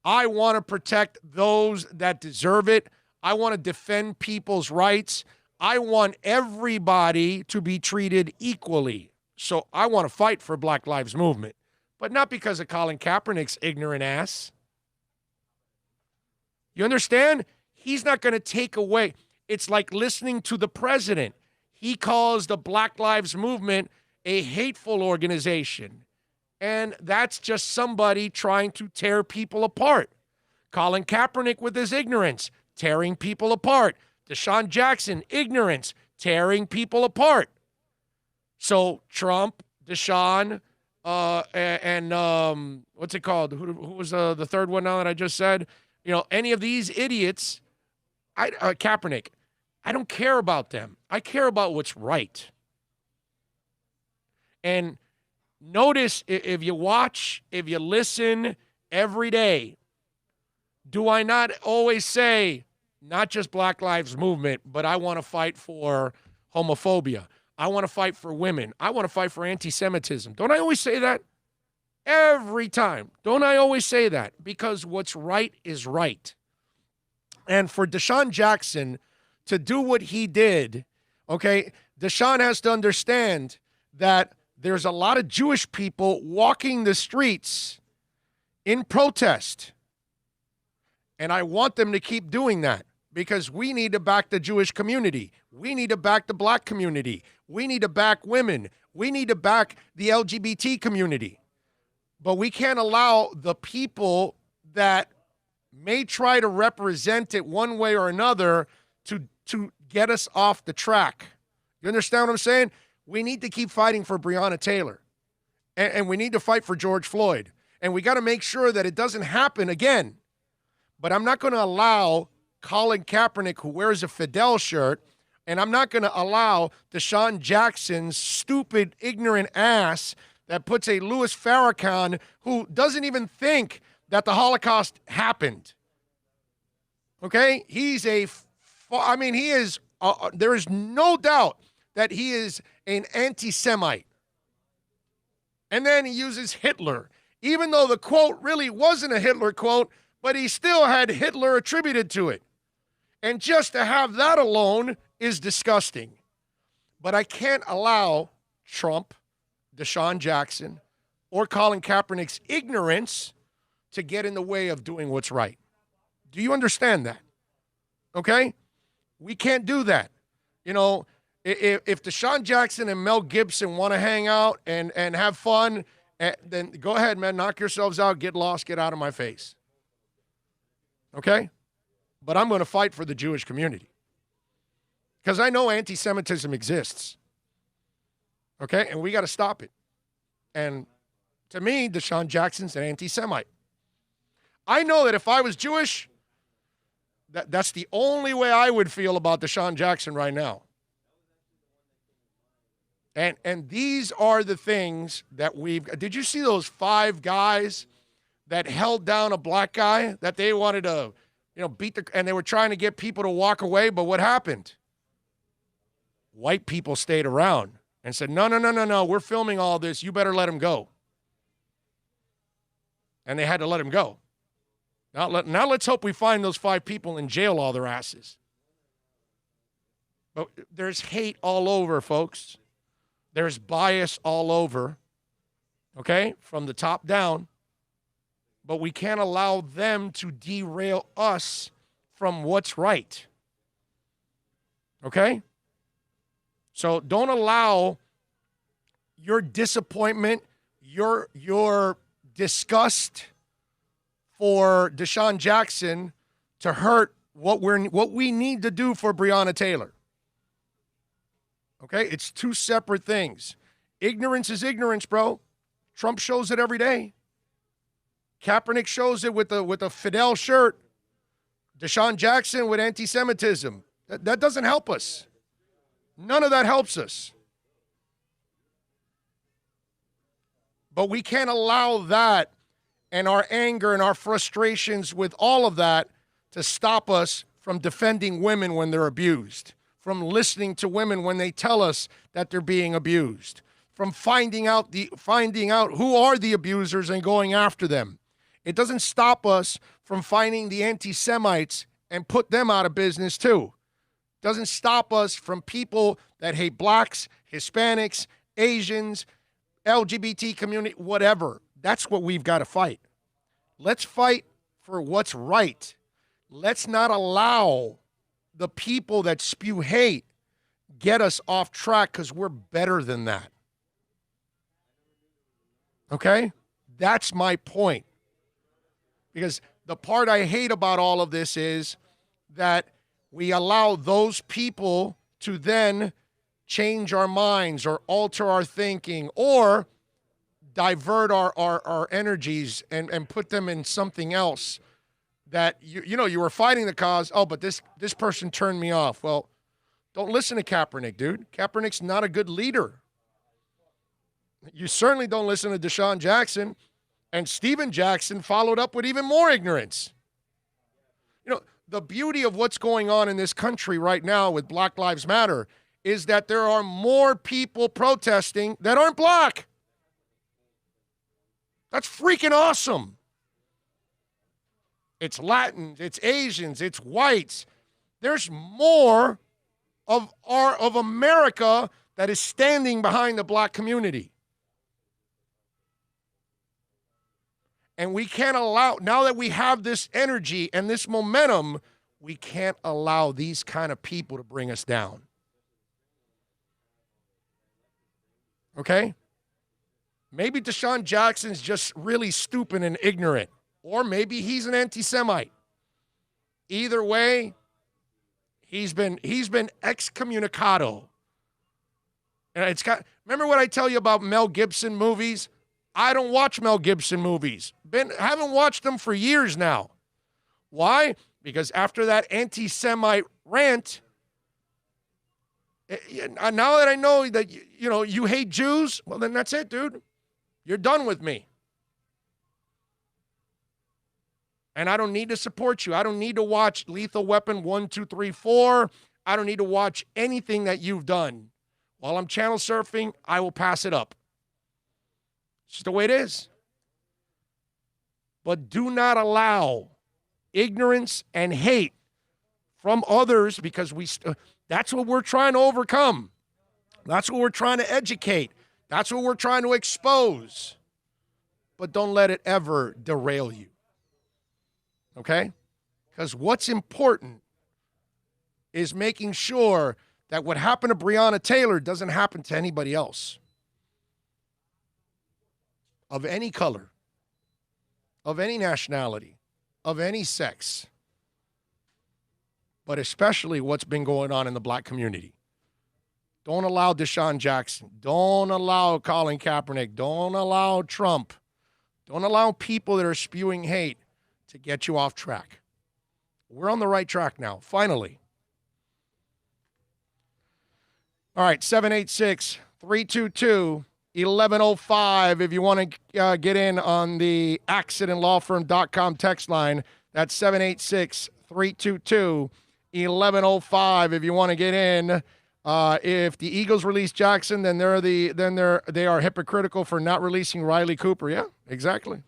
I want to protect those that deserve it. I want to defend people's rights. I want everybody to be treated equally. So I want to fight for Black Lives Movement. But not because of Colin Kaepernick's ignorant ass. You understand? He's not going to take away. It's like listening to the president. He calls the Black Lives Movement a hateful organization. And that's just somebody trying to tear people apart. Colin Kaepernick with his ignorance, tearing people apart. Deshaun Jackson, ignorance, tearing people apart. So Trump, Deshaun, and what's it called? Who was the third one now that I just said? Any of these idiots, Kaepernick, I don't care about them. I care about what's right. And notice if you watch, if you listen every day, do I not always say, not just Black Lives Movement, but I want to fight for homophobia. I want to fight for women. I want to fight for anti-Semitism. Don't I always say that? Every time. Don't I always say that? Because what's right is right. And for Deshaun Jackson to do what he did, okay, Deshaun has to understand that there's a lot of Jewish people walking the streets in protest. And I want them to keep doing that because we need to back the Jewish community. We need to back the black community. We need to back women. We need to back the LGBT community. But we can't allow the people that may try to represent it one way or another to get us off the track. You understand what I'm saying? We need to keep fighting for Breonna Taylor. And we need to fight for George Floyd. And we got to make sure that it doesn't happen again. But I'm not going to allow Colin Kaepernick, who wears a Fidel shirt, and I'm not going to allow Deshaun Jackson's stupid, ignorant ass that puts a Louis Farrakhan who doesn't even think that the Holocaust happened. Okay? He's a I mean, he is, there is no doubt that he is an anti-Semite. And then he uses Hitler, even though the quote really wasn't a Hitler quote, but he still had Hitler attributed to it. And just to have that alone is disgusting. But I can't allow Trump, Deshaun Jackson, or Colin Kaepernick's ignorance to get in the way of doing what's right. Do you understand that? Okay? We can't do that. You know, if Deshaun Jackson and Mel Gibson want to hang out and have fun, then go ahead, man. Knock yourselves out. Get lost. Get out of my face. Okay? But I'm going to fight for the Jewish community. Because I know anti-Semitism exists. Okay? And we got to stop it. And to me, Deshaun Jackson's an anti-Semite. I know that if I was Jewish, that's the only way I would feel about Deshaun Jackson right now. And these are the things that did you see those 5 guys that held down a black guy that they wanted to, beat and they were trying to get people to walk away, but what happened? White people stayed around and said, no, we're filming all this. You better let him go. And they had to let him go. Now let's hope we find those 5 people and jail all their asses. But there's hate all over, folks. There's bias all over, okay, from the top down. But we can't allow them to derail us from what's right. Okay? So don't allow your disappointment, your disgust for Deshaun Jackson to hurt what we need to do for Breonna Taylor. Okay? It's 2 separate things. Ignorance is ignorance, bro. Trump shows it every day. Kaepernick shows it with a Fidel shirt. Deshaun Jackson with anti-Semitism. That doesn't help us. None of that helps us. But we can't allow that and our anger and our frustrations with all of that to stop us from defending women when they're abused, from listening to women when they tell us that they're being abused, from finding out who are the abusers and going after them. It doesn't stop us from finding the anti-Semites and put them out of business too. It doesn't stop us from people that hate blacks, Hispanics, Asians, LGBT community, whatever. That's what we've got to fight. Let's fight for what's right. Let's not allow the people that spew hate get us off track because we're better than that. Okay? That's my point. Because the part I hate about all of this is that we allow those people to then change our minds or alter our thinking or divert our energies and put them in something else that, you were fighting the cause. Oh, but this person turned me off. Well, don't listen to Kaepernick, dude. Kaepernick's not a good leader. You certainly don't listen to Deshaun Jackson. And Steven Jackson followed up with even more ignorance. The beauty of what's going on in this country right now with Black Lives Matter is that there are more people protesting that aren't black. That's freaking awesome. It's Latins, it's Asians, it's whites. There's more of America that is standing behind the black community. And we can't allow, now that we have this energy and this momentum, we can't allow these kind of people to bring us down. Okay? Maybe Deshaun Jackson's just really stupid and ignorant. Or maybe he's an anti-Semite. Either way, he's been excommunicado. And remember what I tell you about Mel Gibson movies? I don't watch Mel Gibson movies. Haven't watched them for years now. Why? Because after that anti-Semite rant, now that I know that you hate Jews, well then that's it, dude. You're done with me. And I don't need to support you. I don't need to watch Lethal Weapon 1, 2, 3, 4. I don't need to watch anything that you've done. While I'm channel surfing, I will pass it up. It's just the way it is. But do not allow ignorance and hate from others, because that's what we're trying to overcome. That's what we're trying to educate. That's what we're trying to expose. But don't let it ever derail you. Okay? Because what's important is making sure that what happened to Breonna Taylor doesn't happen to anybody else of any color, of any nationality, of any sex, but especially what's been going on in the black community. Don't allow Deshaun Jackson. Don't allow Colin Kaepernick. Don't allow Trump. Don't allow people that are spewing hate to get you off track. We're on the right track now, finally. All right, 786-322-1105 if you want to get in on the accidentlawfirm.com text line. That's 786-322-1105 if you want to get in. If the Eagles release Jackson, then they are hypocritical for not releasing Riley Cooper. Yeah, exactly.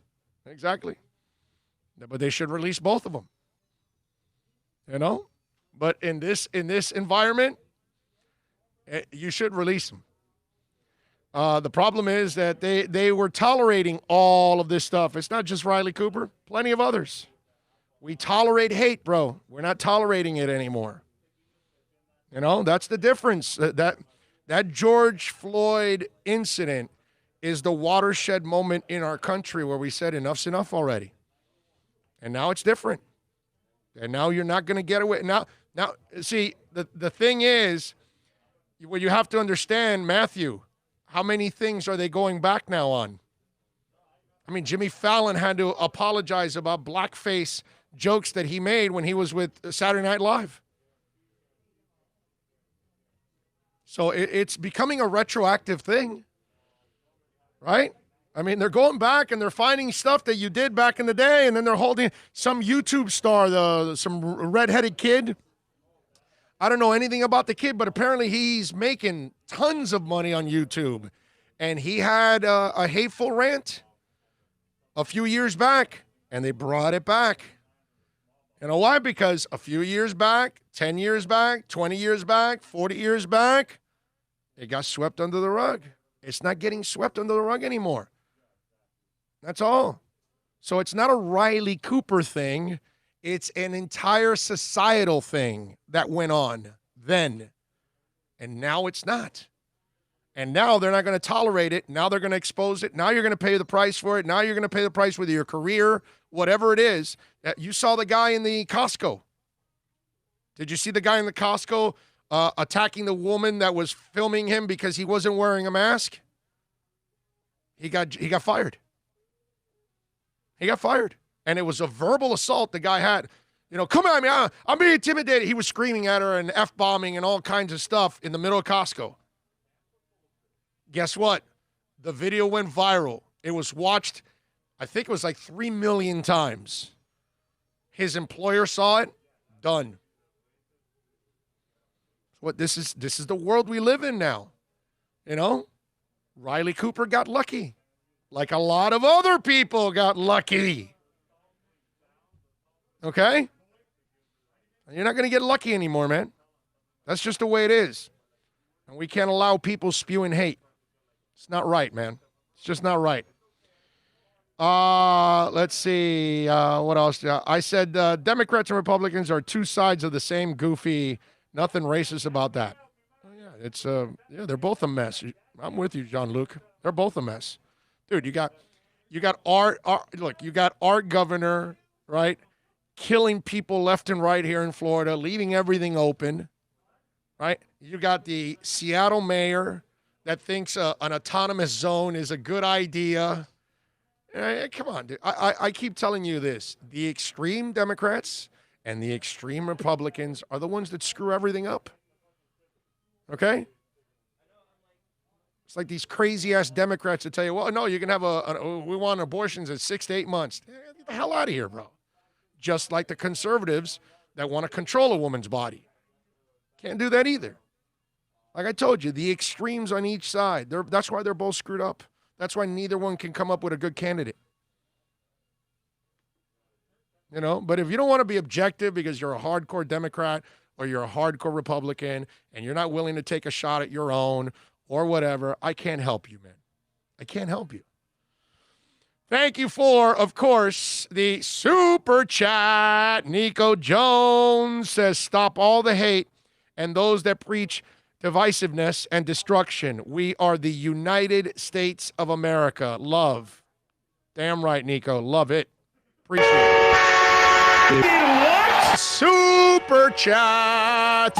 But they should release both of them. You know? But in this environment, you should release them. The problem is that they were tolerating all of this stuff. It's not just Riley Cooper, plenty of others. We tolerate hate, bro. We're not tolerating it anymore. You know, that's the difference. That George Floyd incident is the watershed moment in our country where we said enough's enough already. And now it's different. And now you're not going to get away. Now, see, the thing is, what you have to understand, Matthew, how many things are they going back now on? I mean, Jimmy Fallon had to apologize about blackface jokes that he made when he was with Saturday Night Live. So it's becoming a retroactive thing, right? I mean, they're going back and they're finding stuff that you did back in the day, and then they're holding some YouTube star, some redheaded kid. I don't know anything about the kid, but apparently he's making tons of money on YouTube. And he had a hateful rant a few years back, and they brought it back. You know why? Because a few years back, 10 years back, 20 years back, 40 years back, it got swept under the rug. It's not getting swept under the rug anymore. That's all. So it's not a Riley Cooper thing. It's an entire societal thing that went on then. And now it's not. And now they're not going to tolerate it. Now they're going to expose it. Now you're going to pay the price for it. Now you're going to pay the price with your career, whatever it is. You saw the guy in the Costco. Did you see the guy in the Costco attacking the woman that was filming him because he wasn't wearing a mask? He got fired. He got fired. And it was a verbal assault the guy had. You know, come at me. I'm being intimidated. He was screaming at her and F-bombing and all kinds of stuff in the middle of Costco. Guess what? The video went viral. It was watched, I think it was like 3 million times. His employer saw it. Done. What this is the world we live in now. You know? Riley Cooper got lucky. Like a lot of other people got lucky. Okay? You're not going to get lucky anymore, man. That's just the way it is. And we can't allow people spewing hate. It's not right, man. It's just not right. Let's see. What else? I said Democrats and Republicans are two sides of the same goofy, nothing racist about that. Oh, yeah, it's they're both a mess. I'm with you, Jean-Luc. They're both a mess. Dude, you got Art look, you got Art Governor, right? Killing people left and right here in Florida, leaving everything open, right? You got the Seattle mayor that thinks an autonomous zone is a good idea. Come on, dude. I keep telling you this. The extreme Democrats and the extreme Republicans are the ones that screw everything up. Okay? It's like these crazy-ass Democrats that tell you, well, no, you can have we want abortions at 6 to 8 months. Get the hell out of here, bro. just like the conservatives that want to control a woman's body. Can't do that either. Like I told you, the extremes on each side, that's why they're both screwed up. That's why neither one can come up with a good candidate. But if you don't want to be objective because you're a hardcore Democrat or you're a hardcore Republican and you're not willing to take a shot at your own or whatever, I can't help you, man. I can't help you. Thank you for, of course, the super chat. Nico Jones says, stop all the hate and those that preach divisiveness and destruction. We are the United States of America. Love. Damn right, Nico. Love it. Appreciate it. What? Super chat.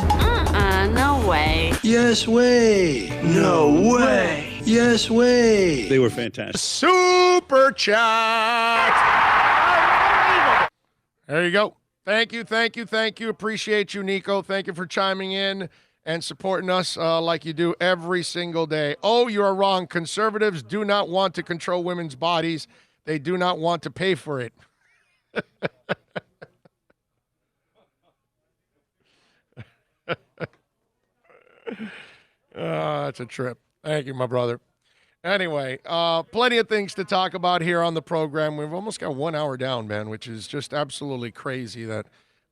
No way. Yes way. No way. Yes way. They were fantastic. Super chat. There you go. Thank you. Appreciate you, Nico. Thank you for chiming in and supporting us like you do every single day. Oh, you are wrong. Conservatives do not want to control women's bodies. They do not want to pay for it. It's a trip. Thank you, my brother. Anyway, plenty of things to talk about here on the program. We've almost got 1 hour down, man, which is just absolutely crazy that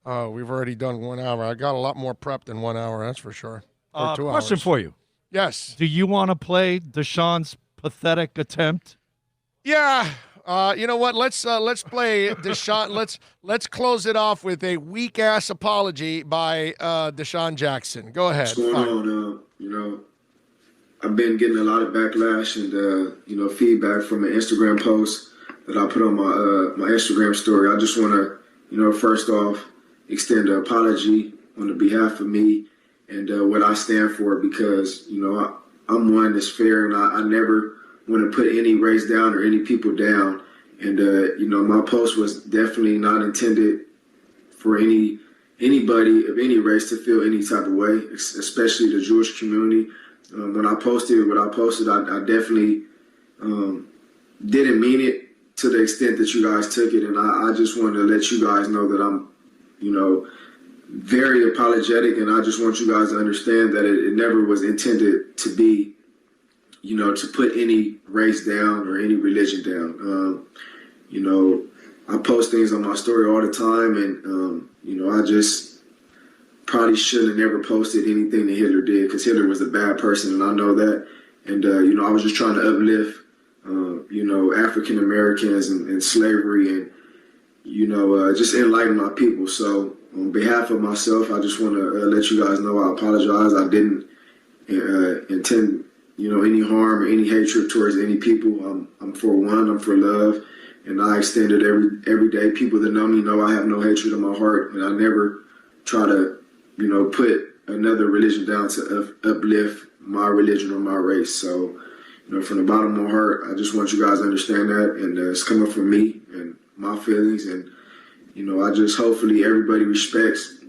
we've already done 1 hour. I got a lot more prep than 1 hour, that's for sure. Or 2 hours. Question for you. Yes. Do you want to play Deshaun's pathetic attempt? Yeah. You know what? Let's play Deshaun. Let's close it off with a weak ass apology by Deshaun Jackson. Go ahead. What's going on? I've been getting a lot of backlash and feedback from an Instagram post that I put on my Instagram story. I just want to first off extend an apology on the behalf of me and what I stand for, because I'm one that's fair and I never want to put any race down or any people down. And, my post was definitely not intended for anybody of any race to feel any type of way, especially the Jewish community. When I posted what I posted, I definitely didn't mean it to the extent that you guys took it. And I just wanted to let you guys know that I'm, very apologetic. And I just want you guys to understand that it never was intended to be, to put any race down or any religion down. I post things on my story all the time, and, I just probably shouldn't have never posted anything that Hitler did, because Hitler was a bad person, and I know that. And, I was just trying to uplift, African Americans and slavery and, just enlighten my people. So on behalf of myself, I just want to let you guys know I apologize. I didn't intend any harm or any hatred towards any people. I'm for one, I'm for love, and I extend it every day. People that know me know I have no hatred in my heart, and I never try to, put another religion down to uplift my religion or my race. So, from the bottom of my heart, I just want you guys to understand that, and it's coming from me and my feelings, and, I just hopefully everybody respects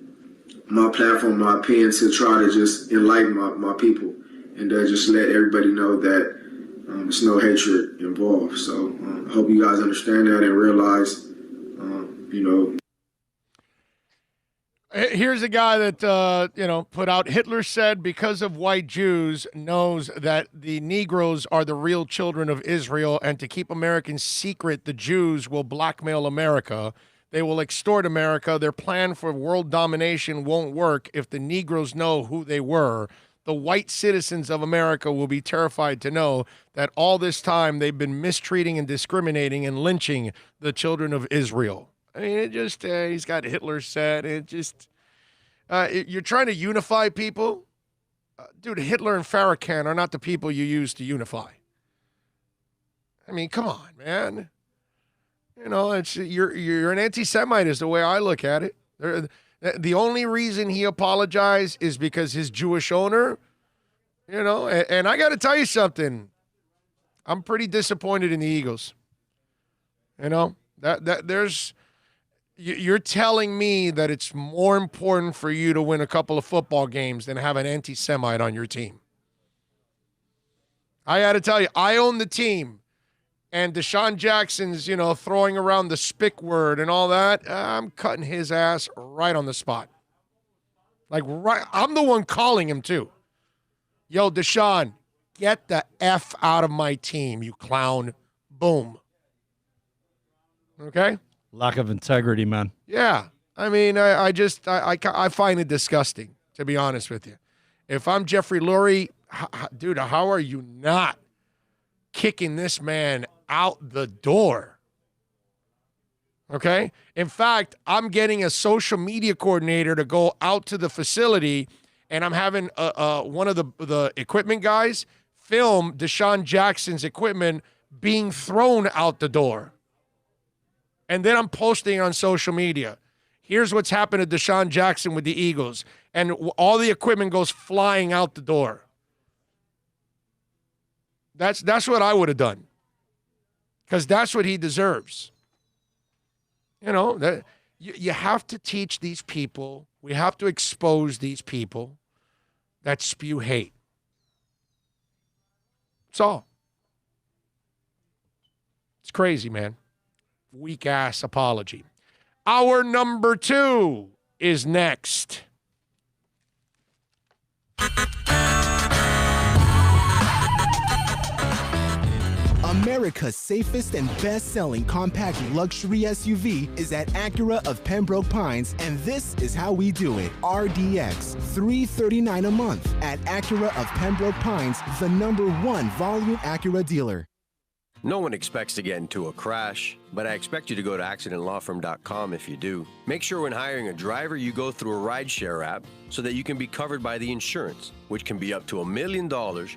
my platform, my opinion, to try to just enlighten my people. And just let everybody know that there's no hatred involved. So I hope you guys understand that and realize, Here's a guy that, put out, Hitler said because of white Jews knows that the Negroes are the real children of Israel, and to keep Americans secret, the Jews will blackmail America. They will extort America. Their plan for world domination won't work if the Negroes know who they were. The white citizens of America will be terrified to know that all this time they've been mistreating and discriminating and lynching the children of Israel. I mean, it just, he's got Hitler said. It just, you're trying to unify people. Dude, Hitler and Farrakhan are not the people you use to unify. I mean, come on, man. It's you're an anti-Semite is the way I look at it. The only reason he apologized is because his Jewish owner, and I got to tell you something. I'm pretty disappointed in the Eagles. That there's, you're telling me that it's more important for you to win a couple of football games than have an anti-Semite on your team. I got to tell you, I own the team. and Deshaun Jackson's, throwing around the spick word and all that, I'm cutting his ass right on the spot. Like, right, I'm the one calling him, too. Yo, Deshaun, get the F out of my team, you clown. Boom. Okay? Lack of integrity, man. Yeah. I mean, I find it disgusting, to be honest with you. If I'm Jeffrey Lurie, dude, how are you not kicking this man out the door? Okay? In fact, I'm getting a social media coordinator to go out to the facility, and I'm having one of the equipment guys film Deshaun Jackson's equipment being thrown out the door. And then I'm posting on social media. Here's what's happened to Deshaun Jackson with the Eagles. And all the equipment goes flying out the door. That's what I would have done. Because that's what he deserves. You have to teach these people, we have to expose these people that spew hate. That's all. It's crazy, man. Weak-ass apology. Hour number 2 is next. America's safest and best-selling compact luxury SUV is at Acura of Pembroke Pines, and this is how we do it. RDX, $339 a month at Acura of Pembroke Pines, the #1 volume Acura dealer. No one expects to get into a crash, but I expect you to go to accidentlawfirm.com if you do. Make sure when hiring a driver, you go through a rideshare app so that you can be covered by the insurance, which can be up to $1 million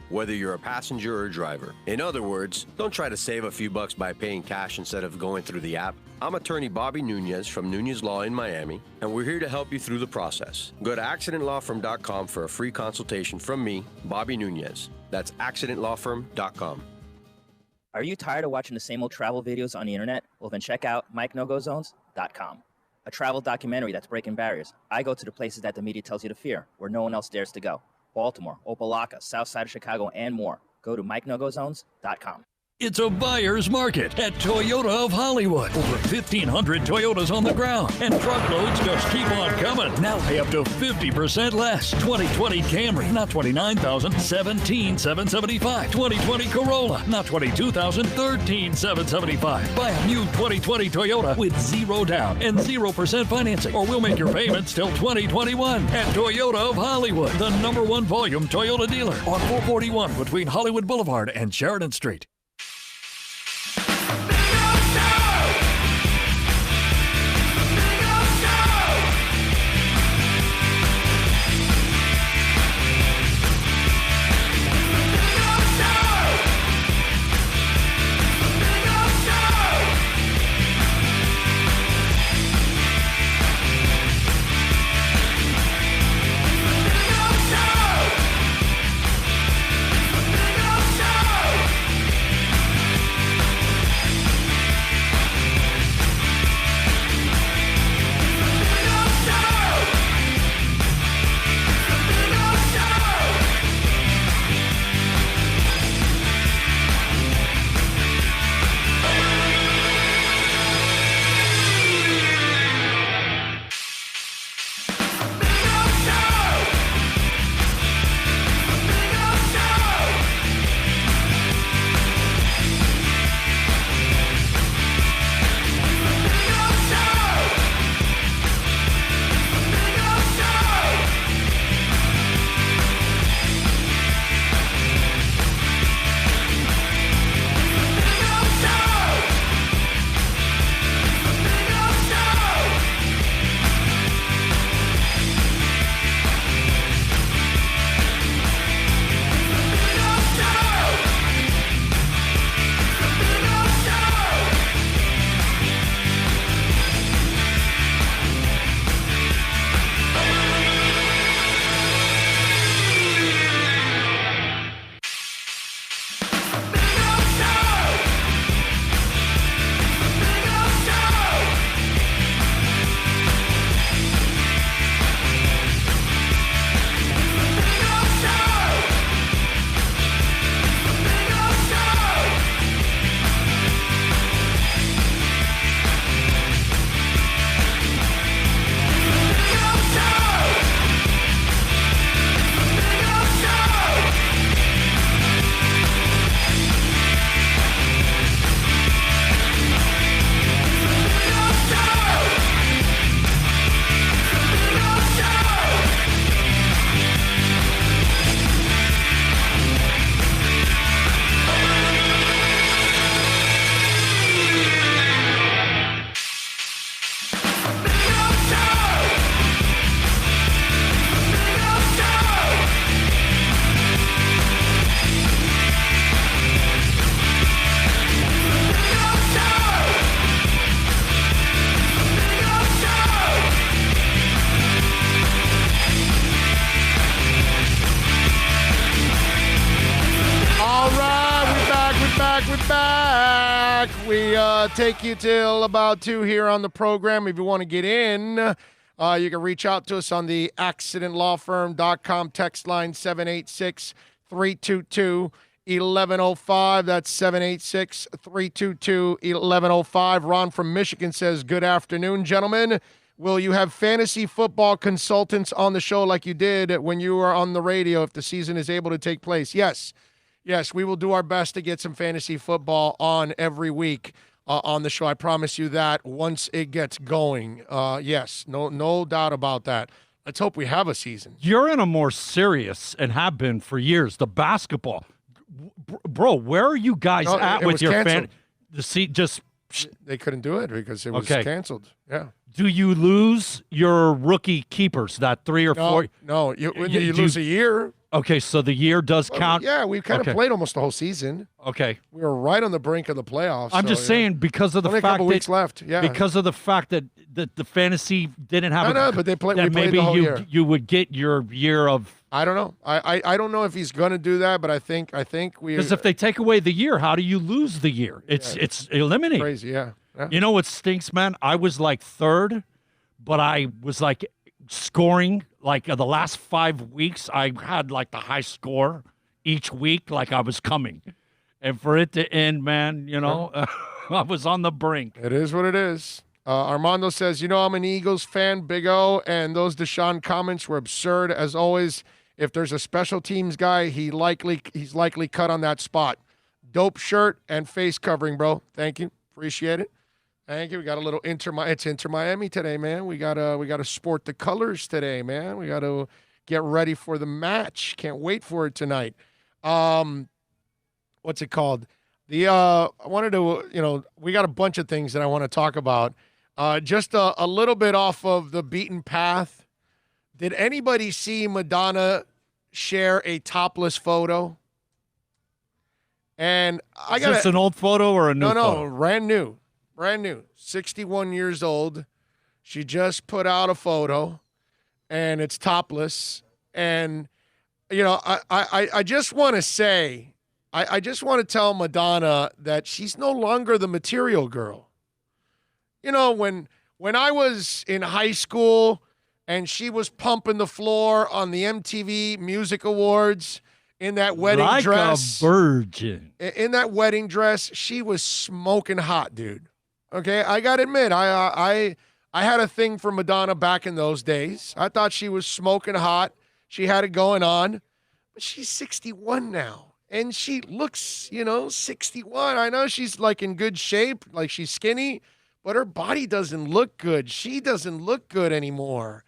whether you're a passenger or a driver. In other words, don't try to save a few bucks by paying cash instead of going through the app. I'm attorney Bobby Nunez from Nunez Law in Miami, and we're here to help you through the process. Go to accidentlawfirm.com for a free consultation from me, Bobby Nunez. That's accidentlawfirm.com. Are you tired of watching the same old travel videos on the internet? Well, then check out MikeNoGoZones.com, a travel documentary that's breaking barriers. I go to the places that the media tells you to fear, where no one else dares to go. Baltimore, Opelika, South Side of Chicago, and more. Go to MikeNoGoZones.com. It's a buyer's market at Toyota of Hollywood. Over 1,500 Toyotas on the ground, and truckloads just keep on coming. Now pay up to 50% less. 2020 Camry, not $29,000, $17,775. 2020 Corolla, not $22,000, $13,775. Buy a new 2020 Toyota with 0 down and 0% financing, or we'll make your payments till 2021. At Toyota of Hollywood, the #1 volume Toyota dealer on 441 between Hollywood Boulevard and Sheridan Street. We take you till about 2 here on the program. If you want to get in, you can reach out to us on the accidentlawfirm.com text line 786-322-1105. That's 786-322-1105. Ron from Michigan says, good afternoon, gentlemen. Will you have fantasy football consultants on the show like you did when you were on the radio if the season is able to take place? Yes. Yes, we will do our best to get some fantasy football on every week on the show. I promise you that once it gets going. Yes, no doubt about that. Let's hope we have a season. You're in a more serious, and have been for years, the basketball. Bro, where are you guys at with your fan? They couldn't do it because it was canceled. Yeah. Do you lose your rookie keepers, that 3 or 4? No, you lose a year. Okay, so the year does count? Yeah, we've kind of played almost the whole season. Okay. We were right on the brink of the playoffs. I'm just saying because of the fact that... Only a couple weeks left, yeah. Because of the fact that the fantasy didn't have... but we played maybe the whole year. You would get your year of... I don't know. I don't know if he's going to do that, but I think we... Because if they take away the year, how do you lose the year? It's eliminated. Crazy, yeah. You know what stinks, man? I was like third, but I was like scoring like the last 5 weeks. I had like the high score each week, like I was coming. And for it to end, man, I was on the brink. It is what it is. Armando says, I'm an Eagles fan, Big O, and those Deshaun comments were absurd. As always, if there's a special teams guy, he's likely cut on that spot. Dope shirt and face covering, bro. Thank you. Appreciate it. Thank you. We got a little it's Inter Miami today, man. We gotta sport the colors today, man. We gotta get ready for the match. Can't wait for it tonight. What's it called? I wanted to, we got a bunch of things that I want to talk about. Just a little bit off of the beaten path. Did anybody see Madonna share a topless photo? And I got Is this an old photo or a new photo? No, brand new. 61 years old. She just put out a photo, and it's topless. And, I just want to say, I just want to tell Madonna that she's no longer the material girl. When I was in high school and she was pumping the floor on the MTV Music Awards in that wedding dress. Like a virgin. In that wedding dress, she was smoking hot, dude. Okay, I got to admit, I had a thing for Madonna back in those days. I thought she was smoking hot. She had it going on. But she's 61 now. And she looks, 61. I know she's like in good shape, like she's skinny, but her body doesn't look good. She doesn't look good anymore.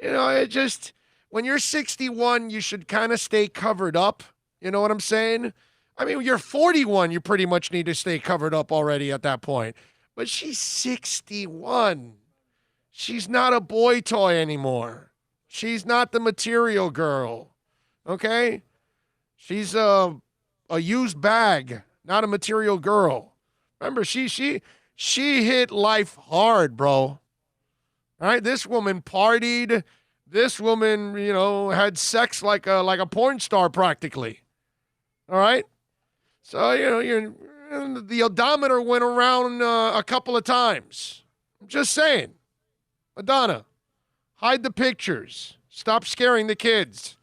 When you're 61, you should kind of stay covered up. You know what I'm saying? I mean, you're 41, you pretty much need to stay covered up already at that point. But she's 61. She's not a boy toy anymore. She's not the material girl. Okay? She's a used bag, not a material girl. Remember, she hit life hard, bro. All right? This woman partied. This woman, had sex like a porn star practically. All right? So, the odometer went around a couple of times. I'm just saying. Madonna, hide the pictures. Stop scaring the kids.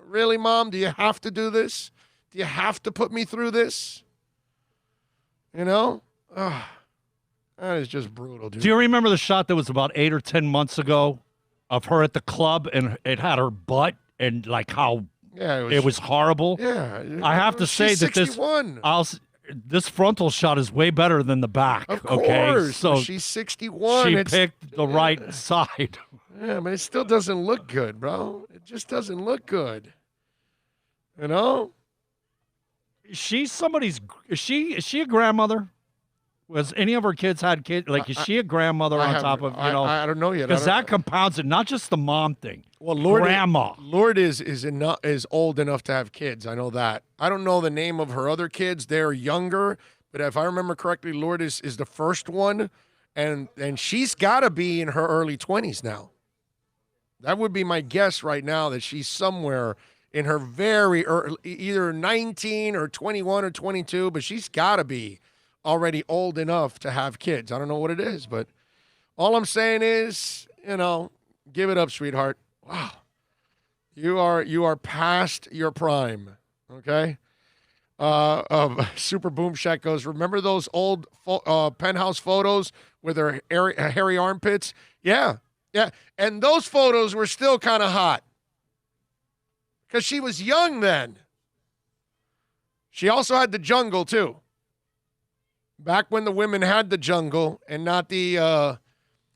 Really, Mom? Do you have to do this? Do you have to put me through this? That is just brutal, dude. Do you remember the shot that was about 8 or 10 months ago of her at the club and it had her butt and like how it was horrible? Yeah. I have to say that 61. this frontal shot is way better than the back. Of course. Okay? So she's 61. She picked the right side. Yeah, but it still doesn't look good, bro. It just doesn't look good. She's somebody's. Is she a grandmother? Was any of her kids had kids? Like, is she a grandmother on top of, I don't know yet. Because that compounds it, not just the mom thing. Well, Grandma. Lord is old enough to have kids. I know that. I don't know the name of her other kids. They're younger, but if I remember correctly, Lord is the first one, and she's got to be in her early 20s now. That would be my guess right now, that she's somewhere in her very early, either 19 or 21 or 22, but she's got to be already old enough to have kids. I don't know what it is, but all I'm saying is, give it up, sweetheart. Wow. You are past your prime, okay? Super Boom Shack goes, remember those old penthouse photos with her hairy armpits? Yeah. And those photos were still kind of hot because she was young then. She also had the jungle, too. Back when the women had the jungle and not the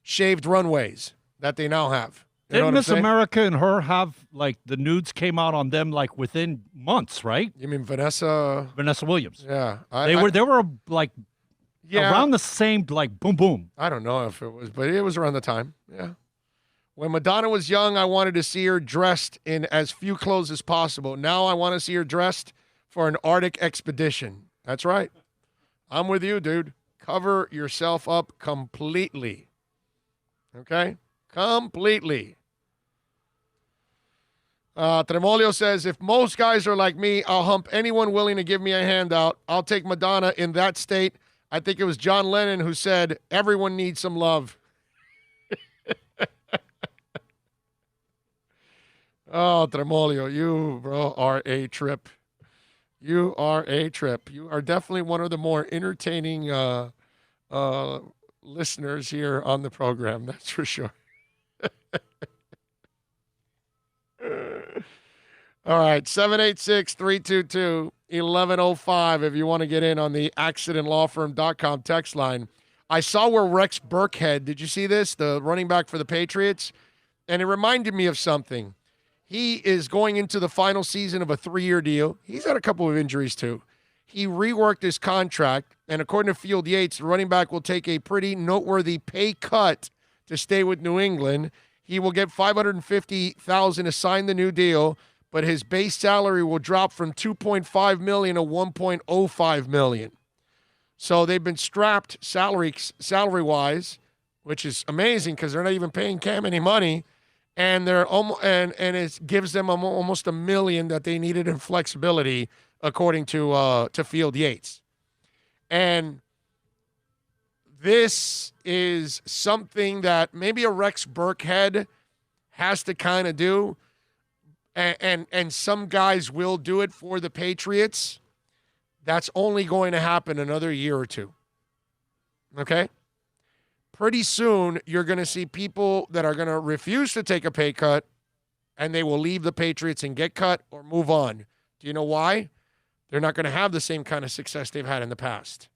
shaved runways that they now have. Didn't Miss America and her have, like, the nudes came out on them, like, within months, right? You mean Vanessa? Vanessa Williams. Yeah. They were like, around the same, like, boom, boom. I don't know if it was, but it was around the time. Yeah. When Madonna was young, I wanted to see her dressed in as few clothes as possible. Now I want to see her dressed for an Arctic expedition. That's right. I'm with you, dude. Cover yourself up completely. Okay? Completely. Tremolio says, if most guys are like me, I'll hump anyone willing to give me a handout. I'll take Madonna in that state. I think it was John Lennon who said, everyone needs some love. Oh, Tremolio, you, bro, are a trip. You are a trip. You are definitely one of the more entertaining listeners here on the program. That's for sure. All right, 786-322-1105 if you want to get in on the accidentlawfirm.com text line. I saw where Rex Burkhead, did you see this? The running back for the Patriots? And it reminded me of something. He is going into the final season of a 3-year deal. He's had a couple of injuries too. He reworked his contract, and according to Field Yates, the running back will take a pretty noteworthy pay cut to stay with New England. He will get $550,000 to sign the new deal, but his base salary will drop from $2.5 million to $1.05 million. So they've been strapped salary-wise, which is amazing because they're not even paying Cam any money. And they're and it gives them almost $1 million that they needed in flexibility, according to Field Yates. And this is something that maybe a Rex Burkhead has to kind of do, and some guys will do it for the Patriots. That's only going to happen another year or two. Okay? Pretty soon, you're going to see people that are going to refuse to take a pay cut, and they will leave the Patriots and get cut or move on. Do you know why? They're not going to have the same kind of success they've had in the past.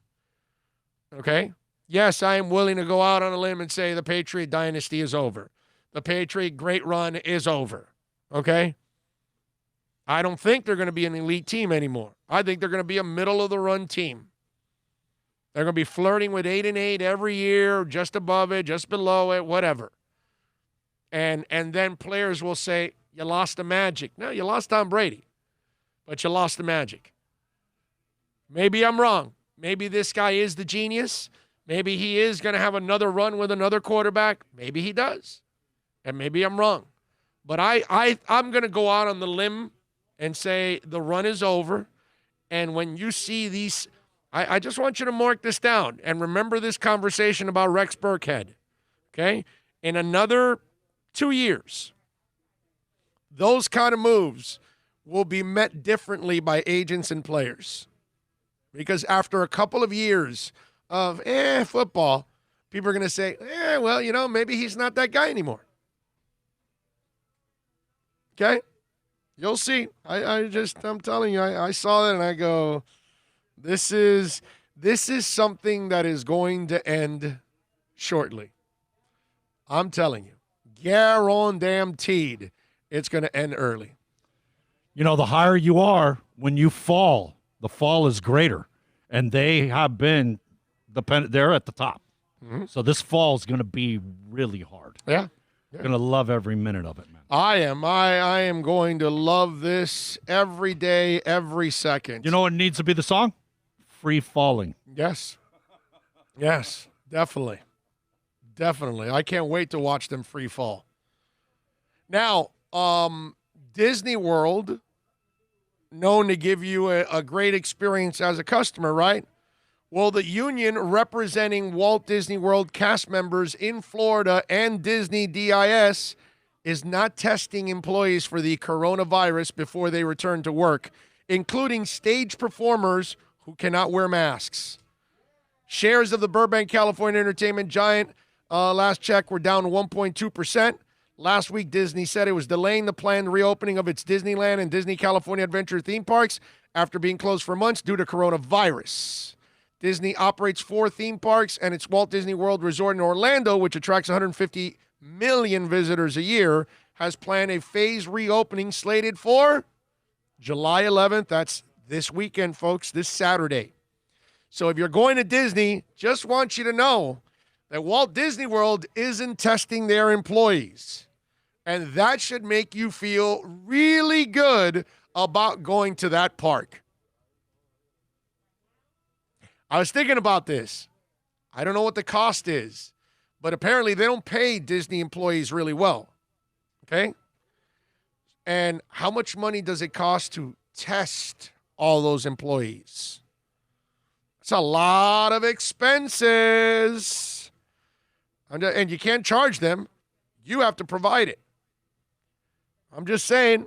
Okay? Yes, I am willing to go out on a limb and say the Patriot dynasty is over. The Patriot great run is over. Okay? I don't think they're going to be an elite team anymore. I think they're going to be a middle-of-the-run team. They're going to be flirting with 8-8 every year, just above it, just below it, whatever. And then players will say, you lost the magic. No, you lost Tom Brady, but you lost the magic. Maybe I'm wrong. Maybe this guy is the genius. Maybe he is going to have another run with another quarterback. Maybe he does. And maybe I'm wrong. But I'm going to go out on the limb and say the run is over. And when you see these, I just want you to mark this down and remember this conversation about Rex Burkhead, okay? In another 2 years, those kind of moves will be met differently by agents and players. Because after a couple of years of football, people are going to say, well, maybe he's not that guy anymore. Okay? You'll see. I'm telling you, I saw that and I go, This is something that is going to end shortly. I'm telling you. Guaranteed it's going to end early. The higher you are, when you fall, the fall is greater. And they have been They're at the top. So this fall is going to be really hard. Yeah. Going to love every minute of it, man. I am. I am going to love this every day, every second. You know what needs to be the song? Free Falling. Yes. Yes, definitely. Definitely. I can't wait to watch them free fall. Now, Disney World, known to give you a great experience as a customer, right? Well, the union representing Walt Disney World cast members in Florida and Disney DIS is not testing employees for the coronavirus before they return to work, including stage performers who cannot wear masks. Shares of the Burbank, California entertainment giant, last check, were down 1.2%. Last week, Disney said it was delaying the planned reopening of its Disneyland and Disney California Adventure theme parks after being closed for months due to coronavirus. Disney operates 4 theme parks, and its Walt Disney World Resort in Orlando, which attracts 150 million visitors a year, has planned a phased reopening slated for July 11th. That's this weekend, folks, this Saturday. So if you're going to Disney, just want you to know that Walt Disney World isn't testing their employees. And that should make you feel really good about going to that park. I was thinking about this. I don't know what the cost is, but apparently they don't pay Disney employees really well. Okay? And how much money does it cost to test all those employees? It's a lot of expenses. And you can't charge them. You have to provide it. I'm just saying,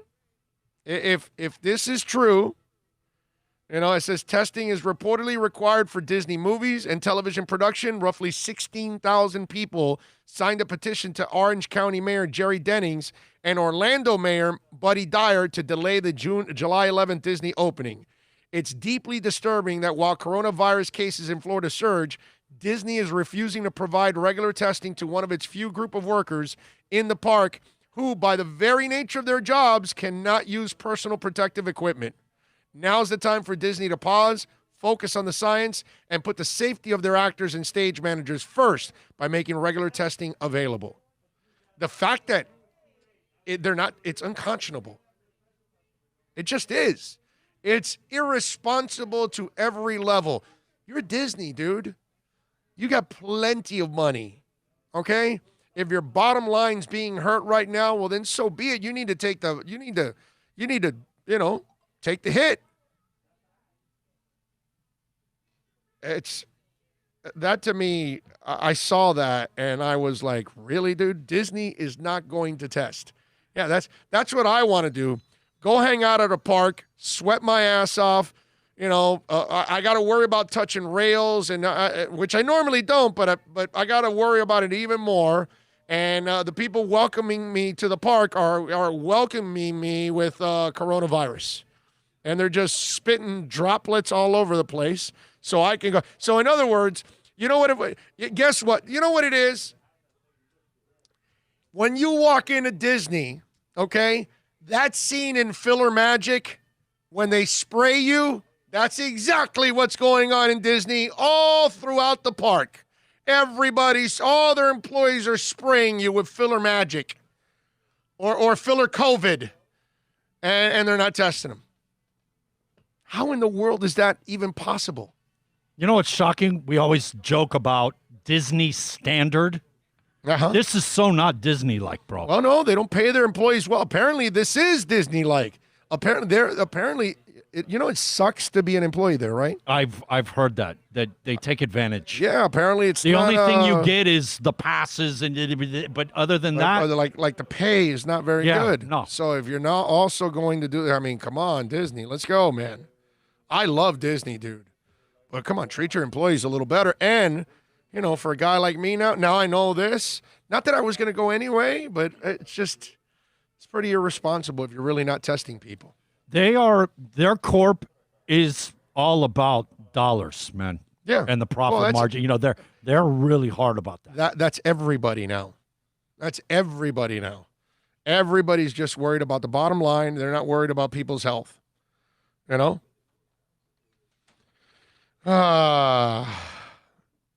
if this is true, it says testing is reportedly required for Disney movies and television production. Roughly 16,000 people signed a petition to Orange County Mayor Jerry Dennings and Orlando Mayor Buddy Dyer to delay the July 11th Disney opening. It's deeply disturbing that while coronavirus cases in Florida surge, Disney is refusing to provide regular testing to one of its few group of workers in the park who, by the very nature of their jobs, cannot use personal protective equipment. Now's the time for Disney to pause, focus on the science, and put the safety of their actors and stage managers first by making regular testing available. The fact that it's unconscionable. It just is. It's irresponsible to every level. You're Disney, dude. You got plenty of money, okay? If your bottom line's being hurt right now, well, then so be it. You need to take the take the hit. It's that to me, I saw that and I was like, really, dude? Disney is not going to test. Yeah, that's what I want to do. Go hang out at a park, sweat my ass off. I got to worry about touching rails, and which I normally don't, but I got to worry about it even more. And the people welcoming me to the park are welcoming me with coronavirus. And they're just spitting droplets all over the place so I can go. So in other words, guess what? You know what it is? When you walk into Disney, okay, that scene in Filler Magic, when they spray you, that's exactly what's going on in Disney all throughout the park. All their employees are spraying you with Filler Magic or Filler COVID, and they're not testing them. How in the world is that even possible? You know what's shocking? We always joke about Disney standard. Uh-huh. This is so not Disney-like, bro. Well, no, they don't pay their employees well. Apparently, this is Disney-like. Apparently, it sucks to be an employee there, right? I've heard that they take advantage. Yeah, apparently it's the not, only thing you get is the passes, but other than that, like the pay is not very good. No. So if you're not also going to do, come on, Disney, let's go, man. I love Disney, dude, but come on, treat your employees a little better. And for a guy like me now I know this. Not that I was going to go anyway, but it's pretty irresponsible if you're really not testing people. Their corp is all about dollars, man. Yeah. And the profit margin. They're really hard about that. That's everybody now. Everybody's just worried about the bottom line. They're not worried about people's health.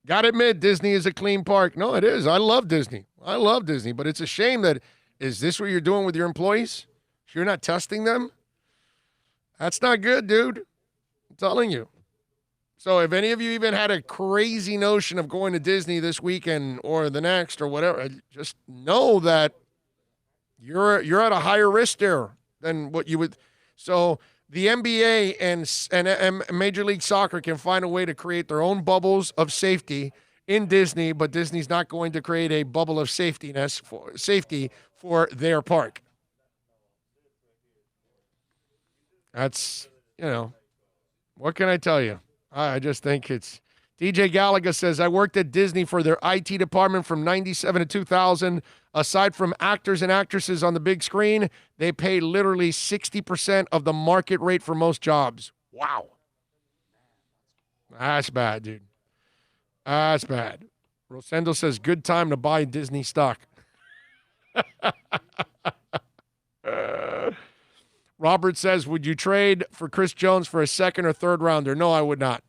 Got to admit, Disney is a clean park. No, it is. I love Disney. But it's a shame that, is this what you're doing with your employees? You're not testing them? That's not good, dude. I'm telling you. So if any of you even had a crazy notion of going to Disney this weekend or the next or whatever, just know that you're at a higher risk there than what you would. So the NBA and Major League Soccer can find a way to create their own bubbles of safety in Disney, but Disney's not going to create a bubble of safety for their park. That's, what can I tell you? I just think it's... DJ Gallagher says, I worked at Disney for their IT department from 97 to 2000. Aside from actors and actresses on the big screen, they pay literally 60% of the market rate for most jobs. Wow. That's bad, dude. That's bad. Rosendo says, good time to buy Disney stock. Robert says, would you trade for Chris Jones for a second or third rounder? No, I would not.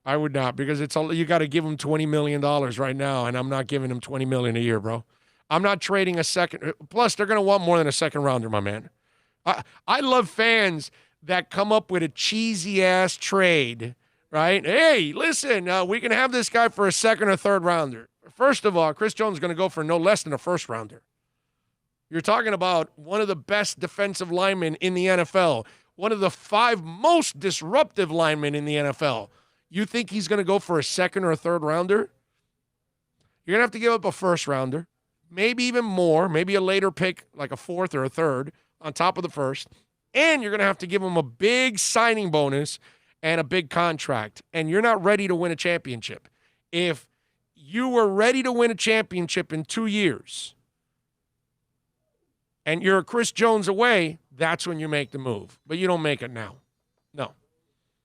I would not, because you got to give him $20 million right now, and I'm not giving him $20 million a year, bro. I'm not trading a second. Plus, they're going to want more than a second rounder, my man. I love fans that come up with a cheesy-ass trade, right? Hey, listen, we can have this guy for a second or third rounder. First of all, Chris Jones is going to go for no less than a first rounder. You're talking about one of the best defensive linemen in the NFL, one of the 5 most disruptive linemen in the NFL. You think he's going to go for a second or a third rounder? You're going to have to give up a first rounder, maybe even more, maybe a later pick, like a fourth or a third on top of the first. And you're going to have to give him a big signing bonus and a big contract. And you're not ready to win a championship. If you were ready to win a championship in 2 years and you're Chris Jones away, that's when you make the move. But you don't make it now. No.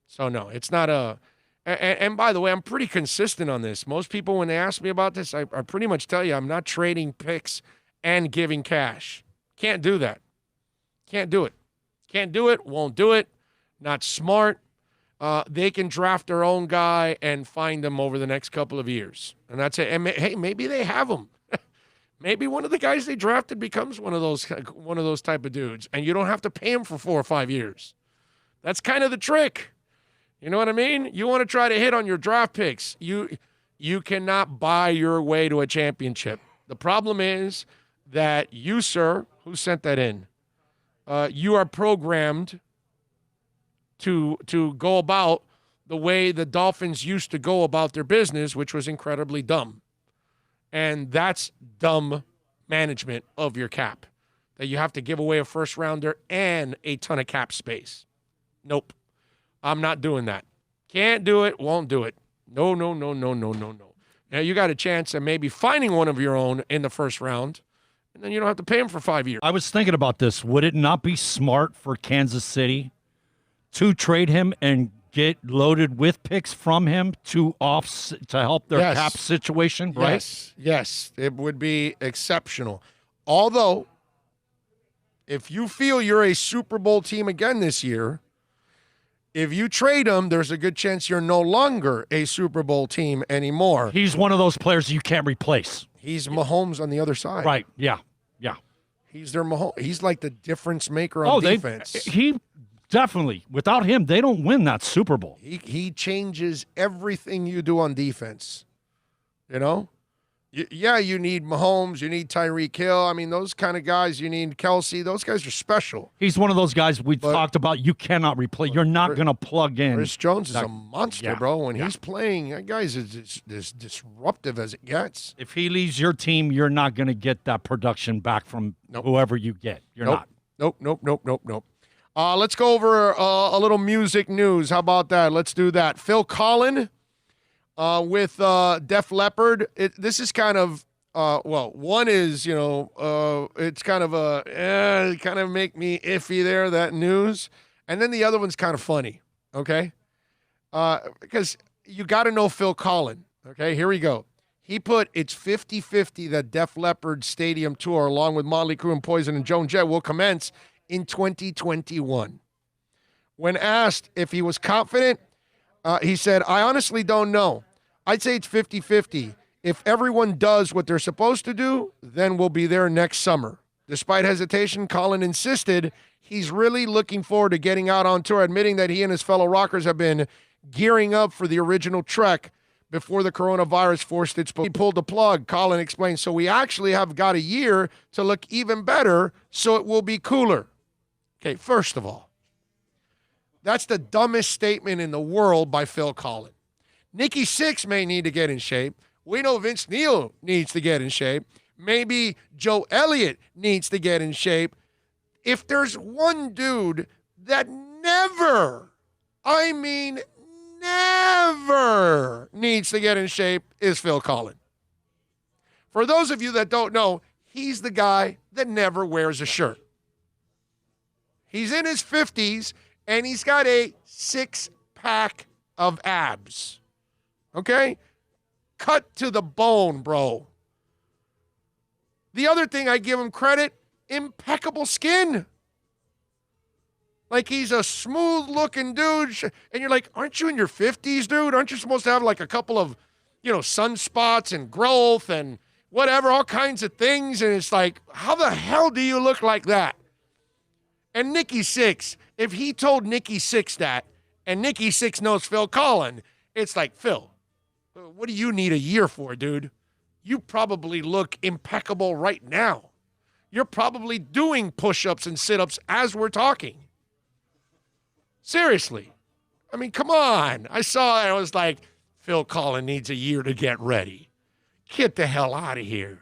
So, no, it's not a... And by the way, I'm pretty consistent on this. Most people, when they ask me about this, I pretty much tell you I'm not trading picks and giving cash. Can't do that. Can't do it. Can't do it. Won't do it. Not smart. They can draft their own guy and find them over the next couple of years. And that's it. And hey, maybe they have them. Maybe one of the guys they drafted becomes one of those type of dudes, and you don't have to pay him for 4 or 5 years. That's kind of the trick. You know what I mean? You want to try to hit on your draft picks. You cannot buy your way to a championship. The problem is that you, sir, who sent that in, you are programmed to go about the way the Dolphins used to go about their business, which was incredibly dumb. And that's dumb management of your cap, that you have to give away a first rounder and a ton of cap space. Nope. I'm not doing that. Can't do it, won't do it. No. Now, you got a chance at maybe finding one of your own in the first round, and then you don't have to pay him for 5 years. I was thinking about this. Would it not be smart for Kansas City to trade him and get loaded with picks from him to help their cap situation, right? Yes, it would be exceptional. Although, if you feel you're a Super Bowl team again this year, if you trade him, there's a good chance you're no longer a Super Bowl team anymore. He's one of those players you can't replace. He's Mahomes on the other side. Right, yeah. He's their Mahomes. He's like the difference maker on defense. He definitely, without him, they don't win that Super Bowl. He changes everything you do on defense. You know? You need Mahomes. You need Tyreek Hill. I mean, those kind of guys. You need Kelsey. Those guys are special. He's one of those guys we talked about. You cannot replace. You're not going to plug in. Chris Jones is a monster, bro. When he's playing, that guy's as disruptive as it gets. If he leaves your team, you're not going to get that production back from whoever you get. You're not. Nope. Let's go over a little music news. How about that? Let's do that. Phil Collin. With Def Leppard, this is kind of, one is, it's kind of kind of make me iffy there, that news. And then the other one's kind of funny, okay? Because you got to know Phil Collin, okay? Here we go. He put, it's 50-50 that Def Leppard Stadium Tour, along with Motley Crue and Poison and Joan Jett, will commence in 2021. When asked if he was confident, he said, I honestly don't know. I'd say it's 50-50. If everyone does what they're supposed to do, then we'll be there next summer. Despite hesitation, Colin insisted he's really looking forward to getting out on tour, admitting that he and his fellow rockers have been gearing up for the original trek before the coronavirus forced its pull. He pulled the plug, Colin explained. So we actually have got a year to look even better, so it will be cooler. Okay, first of all, that's the dumbest statement in the world by Phil Collin. Nikki Sixx may need to get in shape. We know Vince Neil needs to get in shape. Maybe Joe Elliott needs to get in shape. If there's one dude that never, I mean never needs to get in shape, is Phil Collin. For those of you that don't know, he's the guy that never wears a shirt. He's in his 50s, and he's got a six-pack of abs. Okay? Cut to the bone, bro. The other thing I give him credit, impeccable skin. Like, he's a smooth-looking dude. And you're like, aren't you in your 50s, dude? Aren't you supposed to have, like, a couple of, sunspots and growth and whatever, all kinds of things? And it's like, how the hell do you look like that? And Nikki Sixx, if he told Nikki Sixx that, and Nikki Sixx knows Phil Collin, it's like, Phil, what do you need a year for, dude? You probably look impeccable right now. You're probably doing push-ups and sit-ups as we're talking. Seriously. I mean, come on. I saw it. I was like, Phil Collin needs a year to get ready. Get the hell out of here.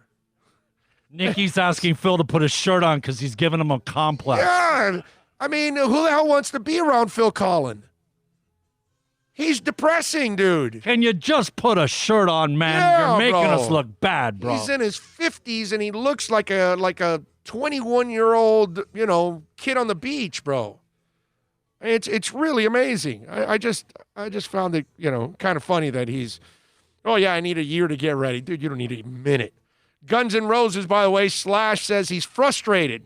Nikki's asking Phil to put his shirt on because he's giving him a complex. Yeah. I mean, who the hell wants to be around Phil Collin? He's depressing, dude. Can you just put a shirt on, man? Yeah, You're making bro. us look bad, bro. He's in his 50s, and he looks like a 21-year-old, kid on the beach, bro. It's really amazing. I just found it, kind of funny that he's, oh, yeah, I need a year to get ready. Dude, you don't need a minute. Guns N' Roses, by the way, Slash says he's frustrated.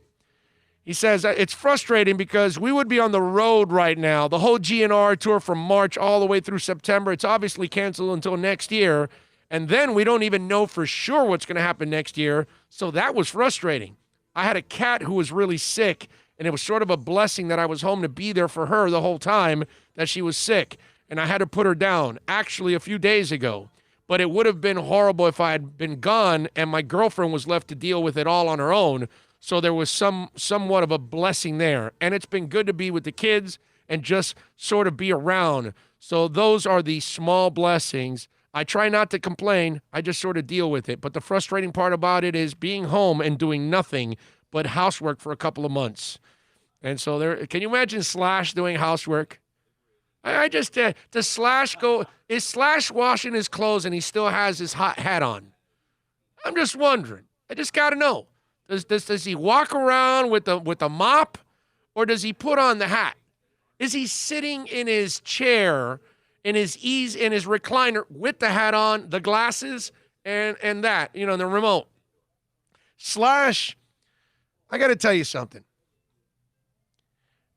He says it's frustrating because we would be on the road right now. The whole GNR tour from March all the way through September, it's obviously canceled until next year. And then we don't even know for sure what's going to happen next year. So that was frustrating. I had a cat who was really sick, and it was sort of a blessing that I was home to be there for her the whole time that she was sick. And I had to put her down, actually, a few days ago. But it would have been horrible if I had been gone and my girlfriend was left to deal with it all on her own. So there was somewhat of a blessing there. And it's been good to be with the kids and just sort of be around. So those are the small blessings. I try not to complain. I just sort of deal with it. But the frustrating part about it is being home and doing nothing but housework for a couple of months. And so can you imagine Slash doing housework? I just, does Slash is Slash washing his clothes and he still has his hot hat on? I'm just wondering. I just got to know. Does he walk around with a mop, or does he put on the hat? Is he sitting in his chair, in his recliner with the hat on, the glasses, and that, the remote? Slash, I got to tell you something.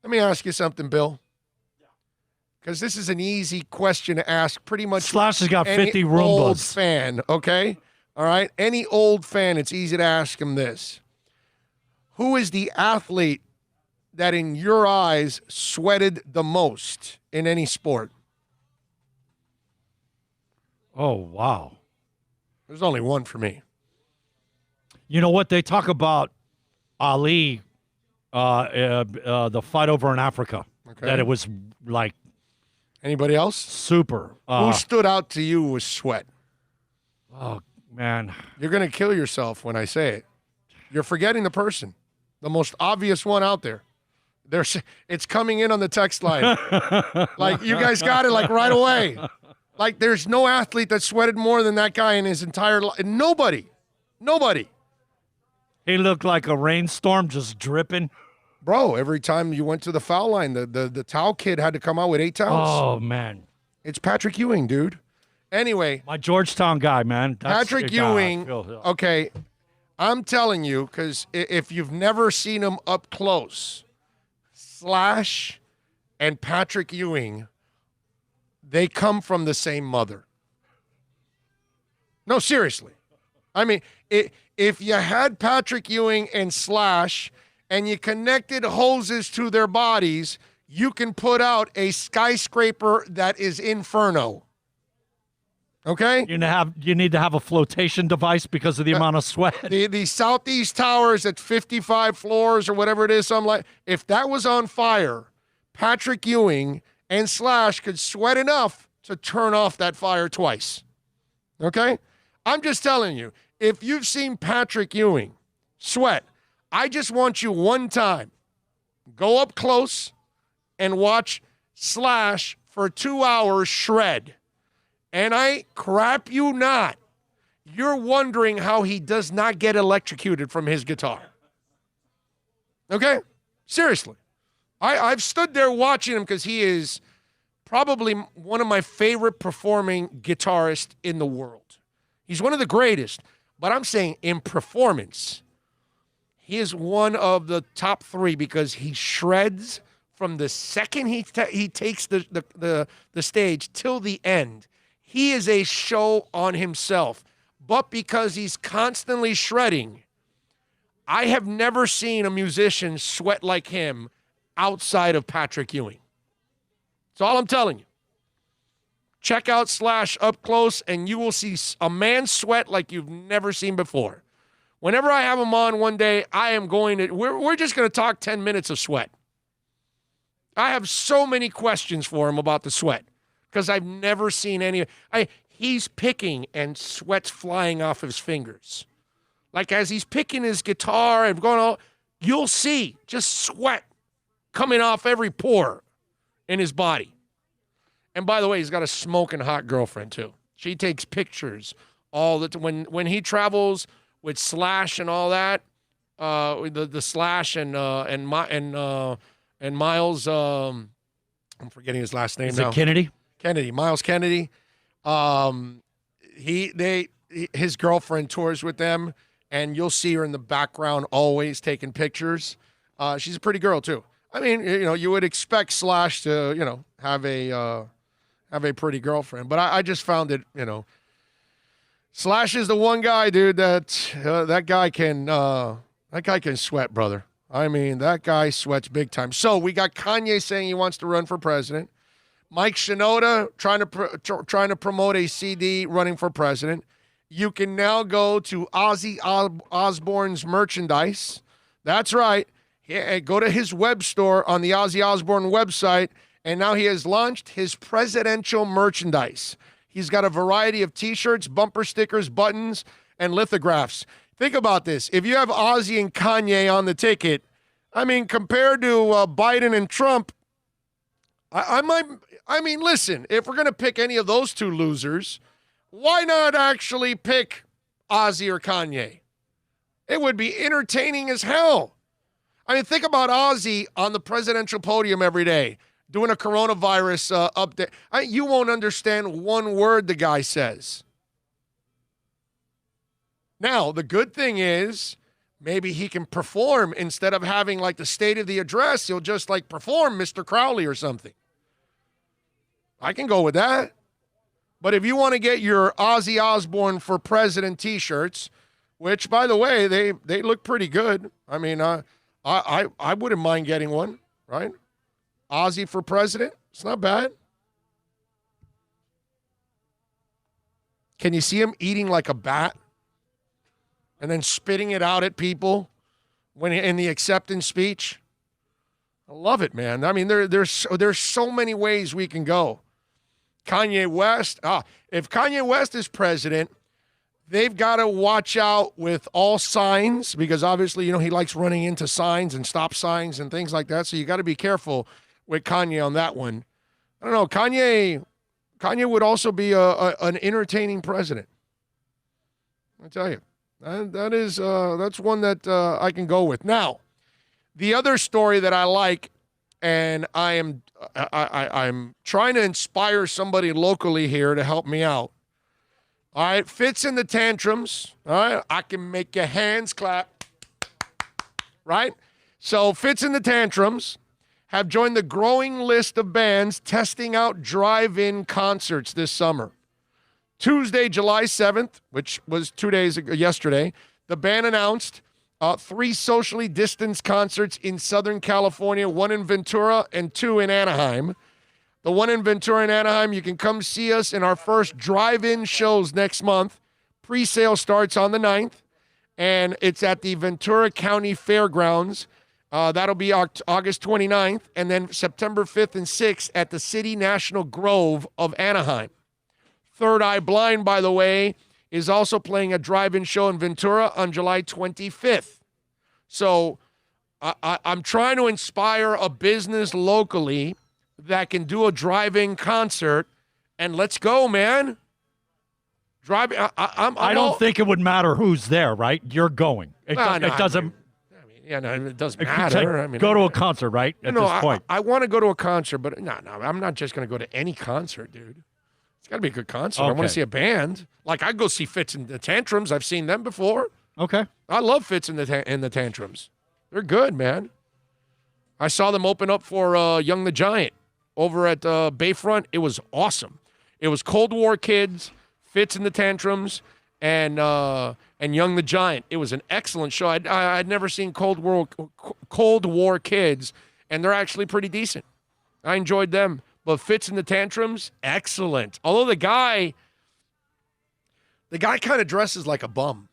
Let me ask you something, Bill. Because this is an easy question to ask pretty much. Slash has got 50 old Roombas. Fan, okay? All right? Any old fan, it's easy to ask him this. Who is the athlete that in your eyes sweated the most in any sport? Oh, wow. There's only one for me. You know what? They talk about Ali, the fight over in Africa. Okay. That it was like. Anybody else? Super. Who stood out to you with sweat? Oh, man. You're going to kill yourself when I say it. You're forgetting the person. The most obvious one out there. It's coming in on the text line. Like, you guys got it, like, right away. Like, there's no athlete that sweated more than that guy in his entire life. Nobody. He looked like a rainstorm just dripping. Bro, every time you went to the foul line, the towel kid had to come out with 8 towels. Oh, man. It's Patrick Ewing, dude. Anyway. My Georgetown guy, man. That's Patrick Ewing, okay, I'm telling you, because if you've never seen him up close, Slash and Patrick Ewing, they come from the same mother. No, seriously. I mean, if you had Patrick Ewing and Slash and you connected hoses to their bodies, you can put out a skyscraper that is inferno. Okay? You need to have a flotation device because of the amount of sweat. The Southeast Towers at 55 floors or whatever it is, if that was on fire, Patrick Ewing and Slash could sweat enough to turn off that fire twice. Okay? I'm just telling you, if you've seen Patrick Ewing sweat, I just want you one time, go up close and watch Slash for 2 hours shred. And I crap you not, you're wondering how he does not get electrocuted from his guitar. Okay? Seriously. I've stood there watching him because he is probably one of my favorite performing guitarists in the world. He's one of the greatest. But I'm saying in performance, he is one of the top 3 because he shreds from the second he takes the stage till the end. He is a show on himself. But because he's constantly shredding, I have never seen a musician sweat like him outside of Patrick Ewing. That's all I'm telling you. Check out Slash up close, and you will see a man sweat like you've never seen before. Whenever I have him on one day, we're just going to talk 10 minutes of sweat. I have so many questions for him about the sweat because I've never seen any. He's picking and sweat's flying off his fingers. Like as he's picking his guitar and going on, you'll see just sweat coming off every pore in his body. And by the way, he's got a smoking hot girlfriend too. She takes pictures all the time. When he travels with Slash and all that, the Slash and Miles. I'm forgetting his last name now. Is it Kennedy? Kennedy, Miles Kennedy. His girlfriend tours with them, and you'll see her in the background always taking pictures. She's a pretty girl too. I mean, you would expect Slash to, have a pretty girlfriend, but I just found it, Slash is the one guy, dude, that guy can sweat, brother. I mean, that guy sweats big time. So we got Kanye saying he wants to run for president. Mike Shinoda trying to promote a CD running for president. You can now go to Ozzy Osbourne's merchandise. That's right. Go to his web store on the Ozzy Osbourne website, and now he has launched his presidential merchandise. He's got a variety of T-shirts, bumper stickers, buttons, and lithographs. Think about this. If you have Ozzy and Kanye on the ticket, I mean, compared to Biden and Trump, I mean, listen, if we're going to pick any of those two losers, why not actually pick Ozzy or Kanye? It would be entertaining as hell. I mean, think about Ozzy on the presidential podium every day doing a coronavirus update. You won't understand one word the guy says. Now, the good thing is maybe he can perform instead of having like the state of the address. He'll just like perform Mr. Crowley or something. I can go with that. But if you want to get your Ozzy Osbourne for president T-shirts, which, by the way, they look pretty good. I mean, I wouldn't mind getting one, right? Ozzy for president. It's not bad. Can you see him eating like a bat and then spitting it out at people when in the acceptance speech? I love it, man. I mean, there's so many ways we can go. Kanye West. If Kanye West is president, they've got to watch out with all signs because obviously, he likes running into signs and stop signs and things like that. So you got to be careful with Kanye on that one. I don't know. Kanye would also be an entertaining president. I tell you, that's one that I can go with. Now, the other story that I like, and I'm trying to inspire somebody locally here to help me out. All right, Fitz and the Tantrums. All right, I can make your hands clap. Right? So Fitz and the Tantrums have joined the growing list of bands testing out drive-in concerts this summer. Tuesday, July 7th, which was 2 days ago, yesterday, the band announced 3 socially distanced concerts in Southern California, 1 in Ventura and 2 in Anaheim. The one in Ventura and Anaheim, you can come see us in our first drive-in shows next month. Pre-sale starts on the 9th, and it's at the Ventura County Fairgrounds. That'll be August 29th, and then September 5th and 6th at the City National Grove of Anaheim. Third Eye Blind, by the way, is also playing a drive-in show in Ventura on July 25th. So I'm trying to inspire a business locally that can do a drive-in concert, and let's go, man. I don't think it would matter who's there, right? You're going. It doesn't. It doesn't matter. Go to a concert, right? At this point, I want to go to a concert, but no, I'm not just going to go to any concert, dude. It's got to be a good concert. I want to see a band. Like, I'd go see Fitz and the Tantrums. I've seen them before. Okay. I love Fitz and the Tantrums. They're good, man. I saw them open up for Young the Giant over at Bayfront. It was awesome. It was Cold War Kids, Fitz and the Tantrums, and Young the Giant. It was an excellent show. I'd never seen Cold War Kids, and they're actually pretty decent. I enjoyed them. But Fitz and the Tantrums, excellent. Although the guy kind of dresses like a bum.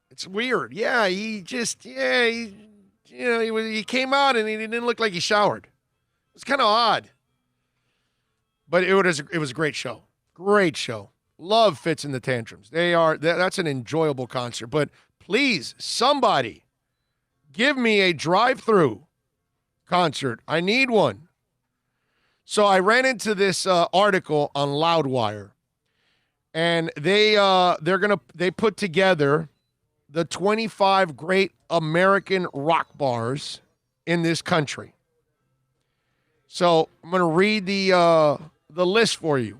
It's weird. Yeah, he came out and he didn't look like he showered. It's kind of odd. But it was a great show. Great show. Love Fitz and the Tantrums. That's an enjoyable concert. But please, somebody, give me a drive-through concert. I need one. So I ran into this article on Loudwire, and they put together the 25 great American rock bars in this country. So I'm going to read the list for you.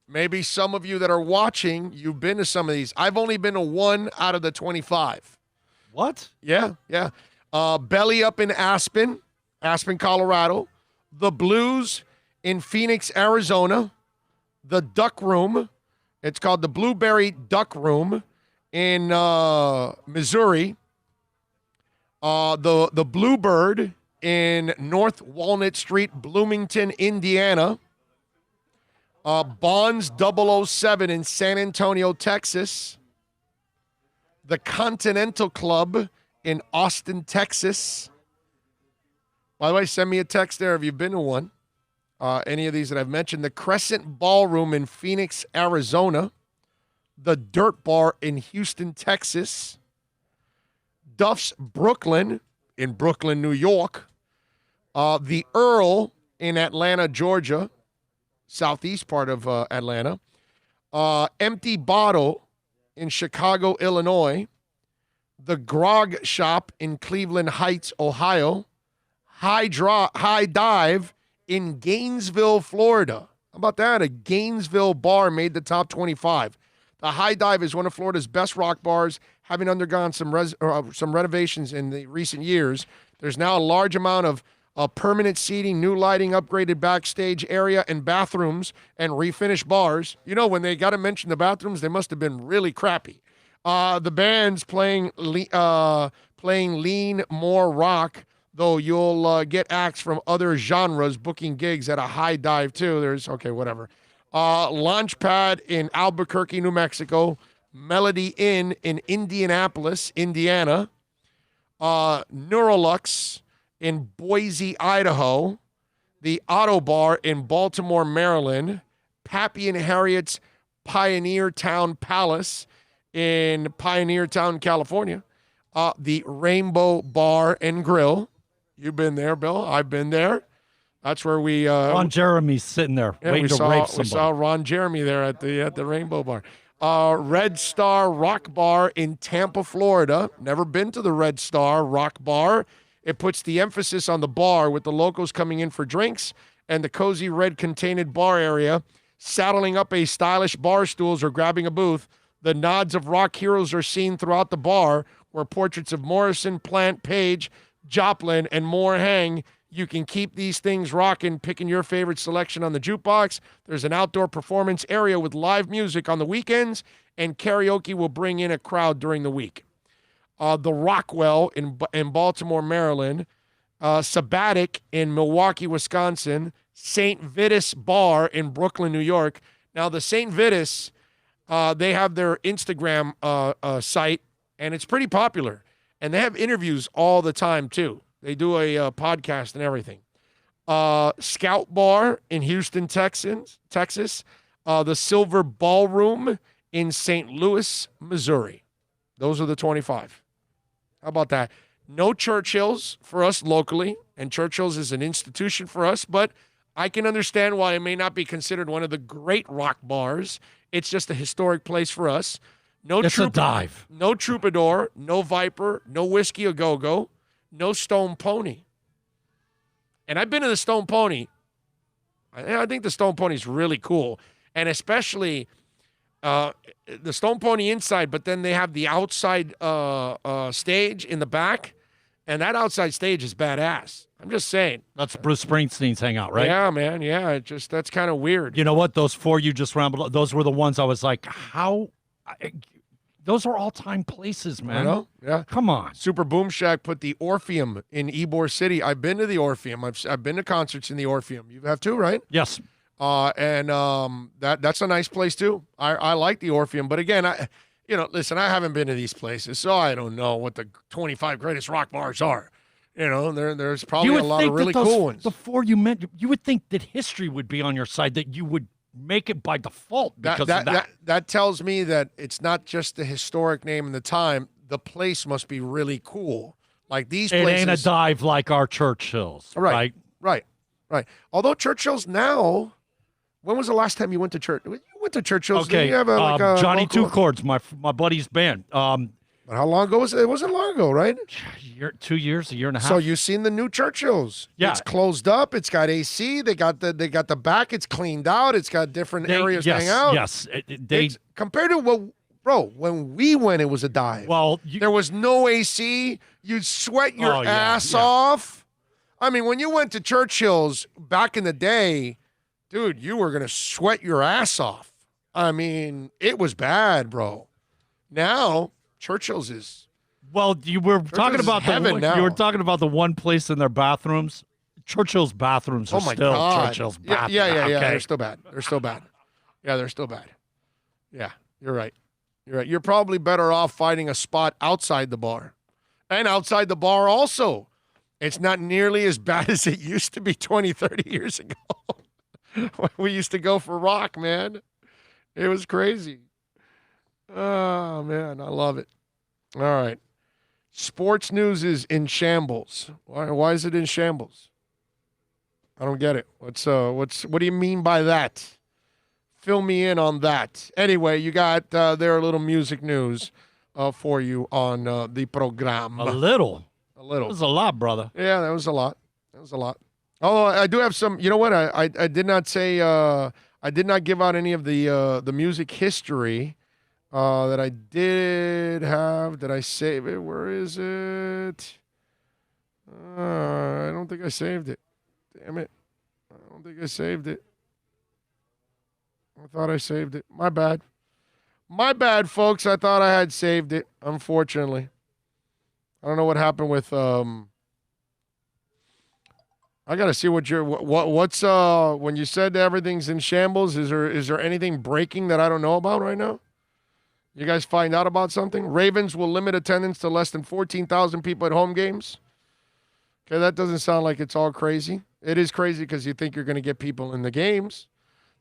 Maybe some of you that are watching, you've been to some of these. I've only been to 1 out of the 25. What? Yeah. Belly Up in Aspen, Colorado. The Blues in Phoenix, Arizona. The Duck Room. It's called the Blueberry Duck Room in Missouri. The Bluebird in North Walnut Street, Bloomington, Indiana. Bonds 007 in San Antonio, Texas. The Continental Club in Austin, Texas. By the way, send me a text there if you've been to one. Any of these that I've mentioned. The Crescent Ballroom in Phoenix, Arizona. The Dirt Bar in Houston, Texas. Duff's Brooklyn in Brooklyn, New York. The Earl in Atlanta, Georgia. Southeast part of Atlanta. Empty Bottle in Chicago, Illinois. The Grog Shop in Cleveland Heights, Ohio. High Dive in Gainesville, Florida. How about that? A Gainesville bar made the top 25. The High Dive is one of Florida's best rock bars, having undergone some renovations in the recent years. There's now a large amount of permanent seating, new lighting, upgraded backstage area and bathrooms, and refinished bars. You know, when they got to mention the bathrooms, they must have been really crappy. The band's playing lean more rock, though you'll get acts from other genres booking gigs at a High Dive too. Whatever. Launchpad in Albuquerque, New Mexico. Melody Inn in Indianapolis, Indiana. Neurolux in Boise, Idaho. The Auto Bar in Baltimore, Maryland. Pappy and Harriet's Pioneer Town Palace in Pioneer Town, California. The Rainbow Bar and Grill. You've been there, Bill. I've been there. That's where we Ron Jeremy's sitting there waiting to rape somebody. We saw Ron Jeremy there at the Rainbow Bar. Red Star Rock Bar in Tampa, Florida. Never been to the Red Star Rock Bar. It puts the emphasis on the bar, with the locals coming in for drinks and the cozy red contained bar area, saddling up a stylish bar stools or grabbing a booth. The nods of rock heroes are seen throughout the bar, where portraits of Morrison, Plant, Page, Joplin, and more hang. You can keep these things rocking, picking your favorite selection on the jukebox. There's an outdoor performance area with live music on the weekends, and karaoke will bring in a crowd during the week. The Rockwell in Baltimore, Maryland, Sabbatic in Milwaukee, Wisconsin, St. Vitus Bar in Brooklyn, New York. Now, the St. Vitus, they have their Instagram site, and it's pretty popular. And they have interviews all the time, too. They do a podcast and everything. Scout Bar in Houston, Texas. The Silver Ballroom in St. Louis, Missouri. Those are the 25. How about that? No Churchill's for us locally, and Churchill's is an institution for us, but I can understand why it may not be considered one of the great rock bars. It's just a historic place for us. It's a dive. No Troubadour, no Viper, no Whiskey A Go-Go, no Stone Pony. And I've been to the Stone Pony. I think the Stone Pony is really cool, and especially the Stone Pony inside, but then they have the outside stage in the back, and that outside stage is badass. I'm just saying. That's Bruce Springsteen's hangout, right? Yeah, man. Yeah, that's kind of weird. You know what? Those four you just rambled, those were the ones I was like, how? Those are all-time places, man. I know. Yeah. Come on. Super Boom Shack put the Orpheum in Ybor City. I've been to the Orpheum. I've been to concerts in the Orpheum. You have too, right? Yes. And that's a nice place too. I like the Orpheum, but again, listen, I haven't been to these places, so I don't know what the 25 greatest rock bars are. There's probably a lot of really cool ones. Before you would think that history would be on your side, that you would make it by default because of that. That tells me that it's not just the historic name and the time. The place must be really cool. Like these places. It ain't a dive like our Churchill's. Right. Although Churchill's now. When was the last time you went to church? You went to Churchill's. Okay, you have Johnny local... Two Chords, my buddy's band. But how long ago was it? It wasn't long ago, right? 2 years, a year and a half. So you've seen the new Churchill's. Yeah. It's closed up. It's got AC. They got the back. It's cleaned out. It's got different areas to hang out. Yes. Compared to when we went, it was a dive. Well, there was no AC. You'd sweat your ass off. I mean, when you went to Churchill's back in the day, dude, you were going to sweat your ass off. I mean, it was bad, bro. Now, Churchill's is... Well, you were talking about heaven now. You were talking about the one place in their bathrooms. Churchill's bathrooms are still God. Churchill's bathrooms. Yeah. Okay. They're still bad. Yeah, they're still bad. Yeah, you're right. You're probably better off finding a spot outside the bar. And outside the bar also. It's not nearly as bad as it used to be 20, 30 years ago. We used to go for rock, man. It was crazy. Oh, man, I love it. All right. Sports news is in shambles. Why is it in shambles? I don't get it. What do you mean by that? Fill me in on that. Anyway, you got there a little music news for you on the program. A little. That was a lot, brother. Yeah, that was a lot. Although I do have some. You know what? I did not say. I did not give out any of the music history that I did have. Did I save it? Where is it? I don't think I saved it. Damn it! I don't think I saved it. I thought I saved it. My bad. My bad, folks. I thought I had saved it. Unfortunately, I don't know what happened with I gotta see what's when you said everything's in shambles. Is there anything breaking that I don't know about right now? You guys find out about something? Ravens will limit attendance to less than 14,000 people at home games. Okay, that doesn't sound like it's all crazy. It is crazy because you think you're going to get people in the games.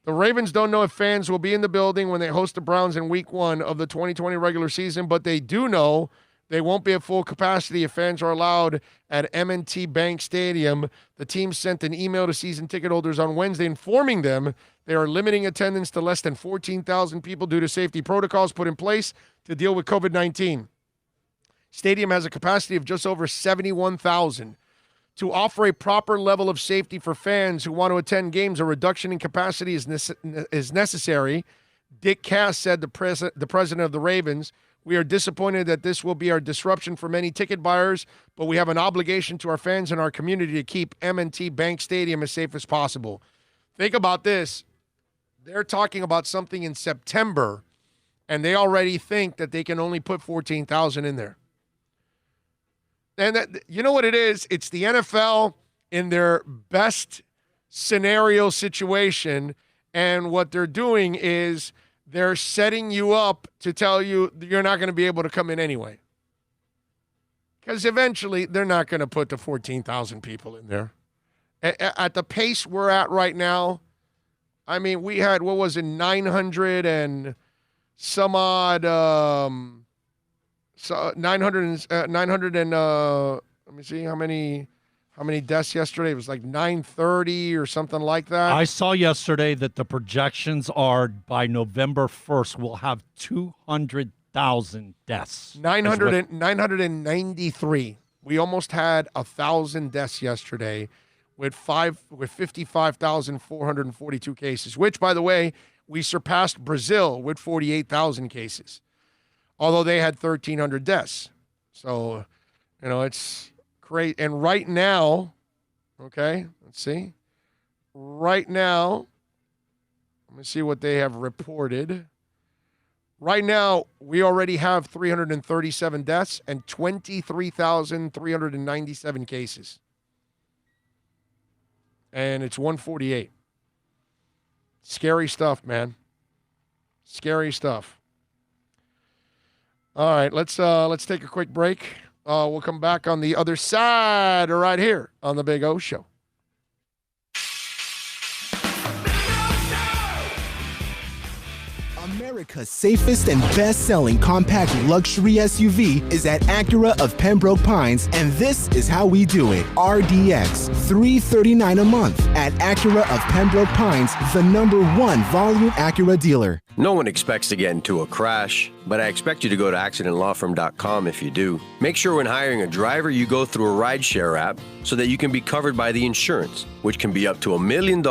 The Ravens don't know if fans will be in the building when they host the Browns in Week 1 of the 2020 regular season, but they do know they won't be at full capacity if fans are allowed at M&T Bank Stadium. The team sent an email to season ticket holders on Wednesday informing them they are limiting attendance to less than 14,000 people due to safety protocols put in place to deal with COVID-19. Stadium has a capacity of just over 71,000. To offer a proper level of safety for fans who want to attend games, a reduction in capacity is necessary. Dick Cass said, the president of the Ravens, We are disappointed that this will be our disruption for many ticket buyers, but we have an obligation to our fans and our community to keep M&T Bank Stadium as safe as possible. Think about this. They're talking about something in September, and they already think that they can only put 14,000 in there. And you know what it is? It's the NFL in their best scenario situation, and what they're doing is they're setting you up to tell you you're not going to be able to come in anyway. Because eventually they're not going to put the 14,000 people in there. At the pace we're at right now, I mean, we had, 900 and some odd, 900 and let me see how many deaths yesterday. It was like 930 or something like that. I saw yesterday that the projections are by November 1st we'll have 200,000 deaths. 993. We almost had 1,000 deaths yesterday with 55,442 cases, which, by the way, we surpassed Brazil with 48,000 cases, although they had 1,300 deaths. So, it's great. And right now, okay, let's see. Right now, let me see what they have reported. Right now, we already have 337 deaths and 23,397 cases. And it's 148. Scary stuff, man. Scary stuff. All right, let's take a quick break. We'll come back on the other side right here on the Big O Show. America's safest and best-selling compact luxury SUV is at Acura of Pembroke Pines, and this is how we do it. RDX, $339 a month at Acura of Pembroke Pines, the #1 volume Acura dealer. No one expects to get into a crash, but I expect you to go to accidentlawfirm.com if you do. Make sure when hiring a driver, you go through a rideshare app so that you can be covered by the insurance, which can be up to $1 million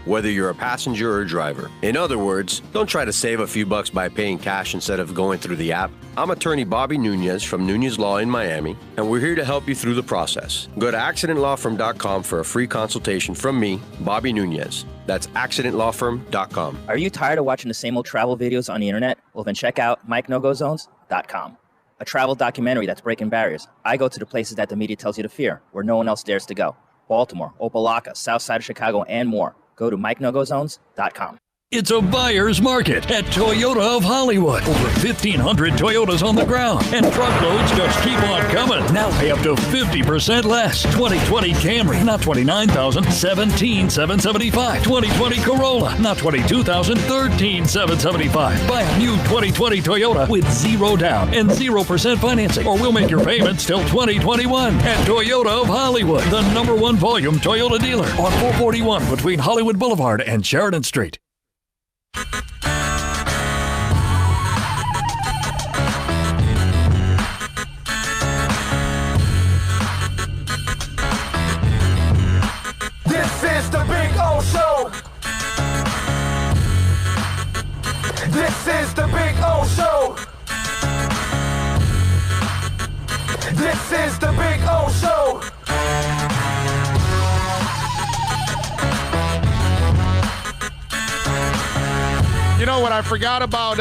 whether you're a passenger or a driver. In other words, don't try to save a few bucks by paying cash instead of going through the app. I'm attorney Bobby Nunez from Nunez Law in Miami, and we're here to help you through the process. Go to accidentlawfirm.com for a free consultation from me, Bobby Nunez. That's accidentlawfirm.com. Are you tired of watching the same old travel videos on the internet? Well, then check out MikeNoGoZones.com, a travel documentary that's breaking barriers. I go to the places that the media tells you to fear, where no one else dares to go. Baltimore, Opelika, South Side of Chicago, and more. Go to MikeNoGoZones.com. It's a buyer's market at Toyota of Hollywood. Over 1,500 Toyotas on the ground, and truckloads just keep on coming. Now pay up to 50% less. 2020 Camry, not $29,000, $17,775. 2020 Corolla, not $22,000, $13,775. Buy a new 2020 Toyota with 0 down and 0% financing, or we'll make your payments till 2021. At Toyota of Hollywood, the #1 volume Toyota dealer on 441 between Hollywood Boulevard and Sheridan Street. This is the Big O Show. This is the Big O Show. This is the Big O Show. You know what I forgot about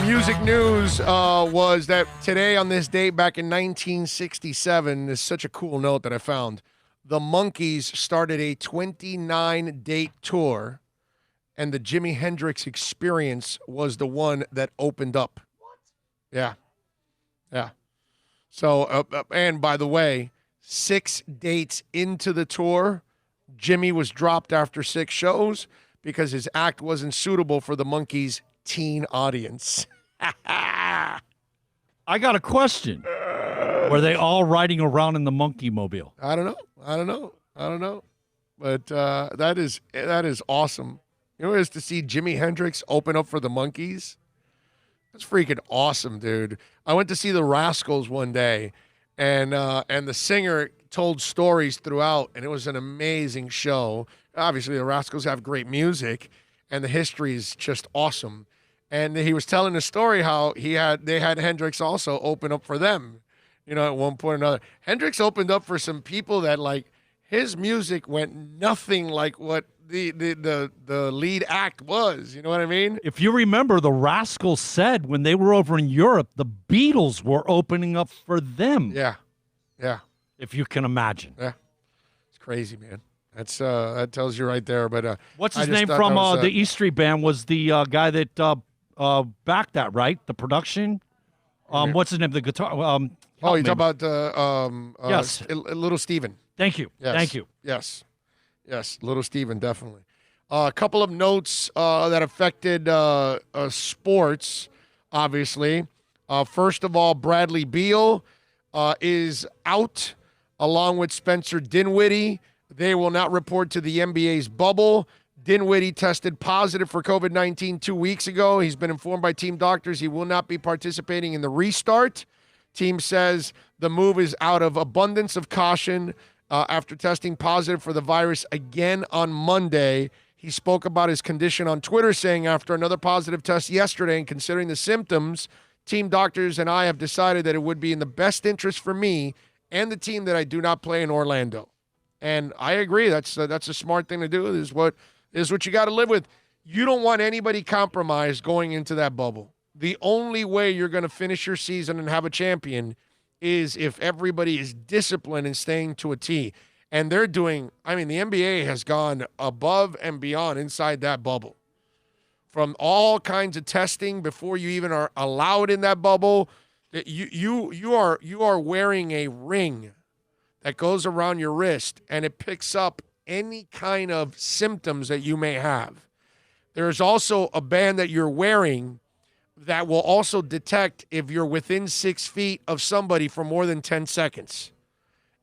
music news was that today on this date back in 1967, is such a cool note that I found. The Monkees started a 29-date tour, and the Jimi Hendrix Experience was the one that opened up. What? Yeah. Yeah. So, and by the way, 6 dates into the tour, Jimmy was dropped after 6 shows because his act wasn't suitable for the Monkees' teen audience. I got a question. Were they all riding around in the monkey mobile? I don't know. But that is awesome. You know what it is to see Jimi Hendrix open up for the Monkees? That's freaking awesome, dude. I went to see the Rascals one day, and the singer told stories throughout, and it was an amazing show. Obviously, the Rascals have great music, and the history is just awesome. And he was telling the story how they had Hendrix also open up for them, at one point or another. Hendrix opened up for some people that, like, his music went nothing like what the lead act was. You know what I mean? If you remember, the Rascals said when they were over in Europe, the Beatles were opening up for them. Yeah. If you can imagine. Yeah. It's crazy, man. That tells you right there. But what's his name from the E Street Band was the guy that backed that, right? The production. What's his name? The guitar. You talking about yes, Little Steven. Thank you. Yes. Thank you. Yes, Little Steven, definitely. A couple of notes that affected sports, obviously. First of all, Bradley Beal is out, along with Spencer Dinwiddie. They will not report to the NBA's bubble. Dinwiddie tested positive for COVID-19 2 weeks ago. He's been informed by team doctors he will not be participating in the restart. Team says the move is out of abundance of caution after testing positive for the virus again on Monday. He spoke about his condition on Twitter, saying, after another positive test yesterday and considering the symptoms, team doctors and I have decided that it would be in the best interest for me and the team that I do not play in Orlando. And I agree. That's a smart thing to do. This is what you got to live with. You don't want anybody compromised going into that bubble. The only way you're going to finish your season and have a champion is if everybody is disciplined and staying to a T. And they're doing, the NBA has gone above and beyond inside that bubble. From all kinds of testing before you even are allowed in that bubble, you are wearing a ring that goes around your wrist, and it picks up any kind of symptoms that you may have. There's also a band that you're wearing that will also detect if you're within 6 feet of somebody for more than 10 seconds.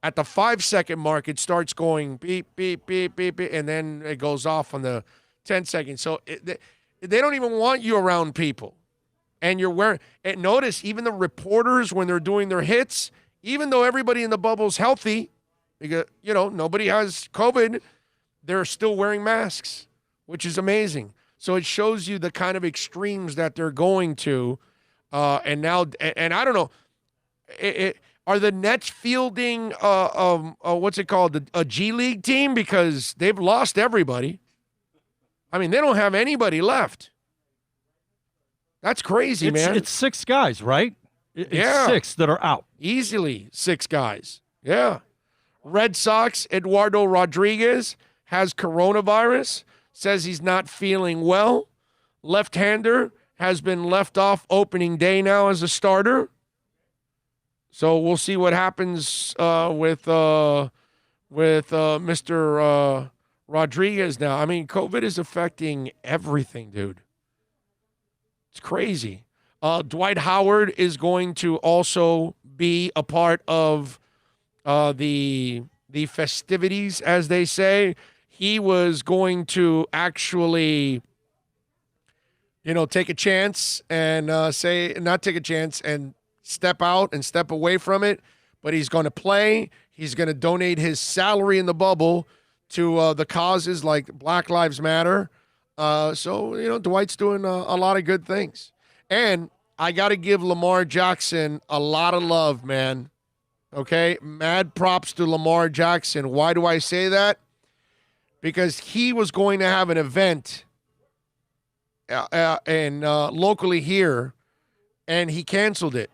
At the 5-second mark, it starts going beep, beep, beep, beep, beep, and then it goes off on the 10 seconds. So they don't even want you around people. And you're wearing, and notice even the reporters when they're doing their hits, even though everybody in the bubble's healthy, because, nobody has COVID, they're still wearing masks, which is amazing. So it shows you the kind of extremes that they're going to. And now, and I don't know, are the Nets fielding, what's it called, a G League team? Because they've lost everybody. They don't have anybody left. That's crazy, man. It's 6 guys, right? It's yeah. 6 that are out. Easily 6 guys. Yeah. Red Sox, Eduardo Rodriguez has coronavirus, says he's not feeling well. Left-hander has been left off opening day now as a starter. So we'll see what happens with Mr. Rodriguez now. COVID is affecting everything, dude. It's crazy. Dwight Howard is going to also be a part of the festivities, as they say. He was going to actually, take a chance and not take a chance and step out and step away from it, but he's going to play. He's going to donate his salary in the bubble to the causes like Black Lives Matter. So Dwight's doing a lot of good things. And I got to give Lamar Jackson a lot of love, man. Okay? Mad props to Lamar Jackson. Why do I say that? Because he was going to have an event locally here, and he canceled it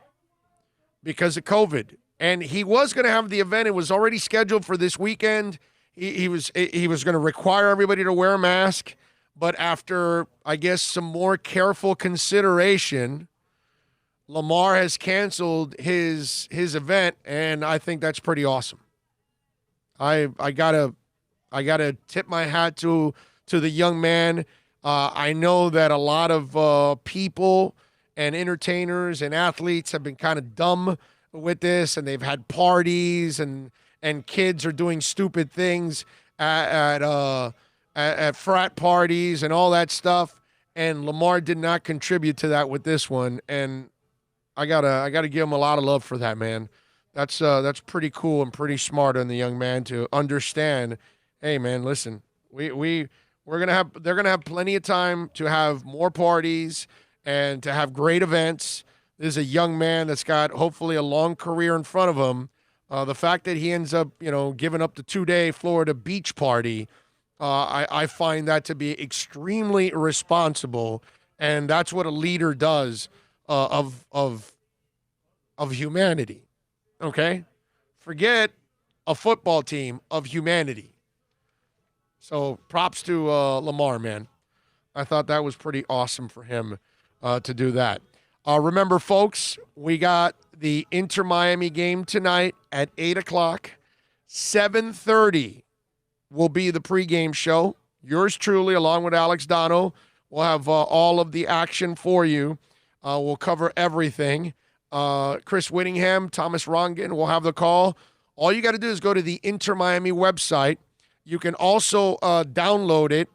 because of COVID. And he was going to have the event. It was already scheduled for this weekend. He was going to require everybody to wear a mask. But after, I guess, some more careful consideration, Lamar has canceled his event, and I think that's pretty awesome. I gotta tip my hat to the young man. I know that a lot of people and entertainers and athletes have been kind of dumb with this, and they've had parties and kids are doing stupid things at frat parties and all that stuff. And Lamar did not contribute to that with this one, and I gotta give him a lot of love for that, man. That's pretty cool and pretty smart on the young man to understand. Hey, man, listen, they're gonna have plenty of time to have more parties and to have great events. This is a young man that's got hopefully a long career in front of him. The fact that he ends up, giving up the 2-day Florida beach party, I find that to be extremely irresponsible, and that's what a leader does of humanity. Okay, forget a football team, of humanity. So props to Lamar, man. I thought that was pretty awesome for him to do that. Remember, folks, we got the Inter-Miami game tonight at 8 o'clock. 7:30 will be the pregame show. Yours truly, along with Alex Dono, will have all of the action for you. We'll cover everything. Chris Whittingham, Thomas Rongen will have the call. All you got to do is go to the Inter-Miami website. You can also download it.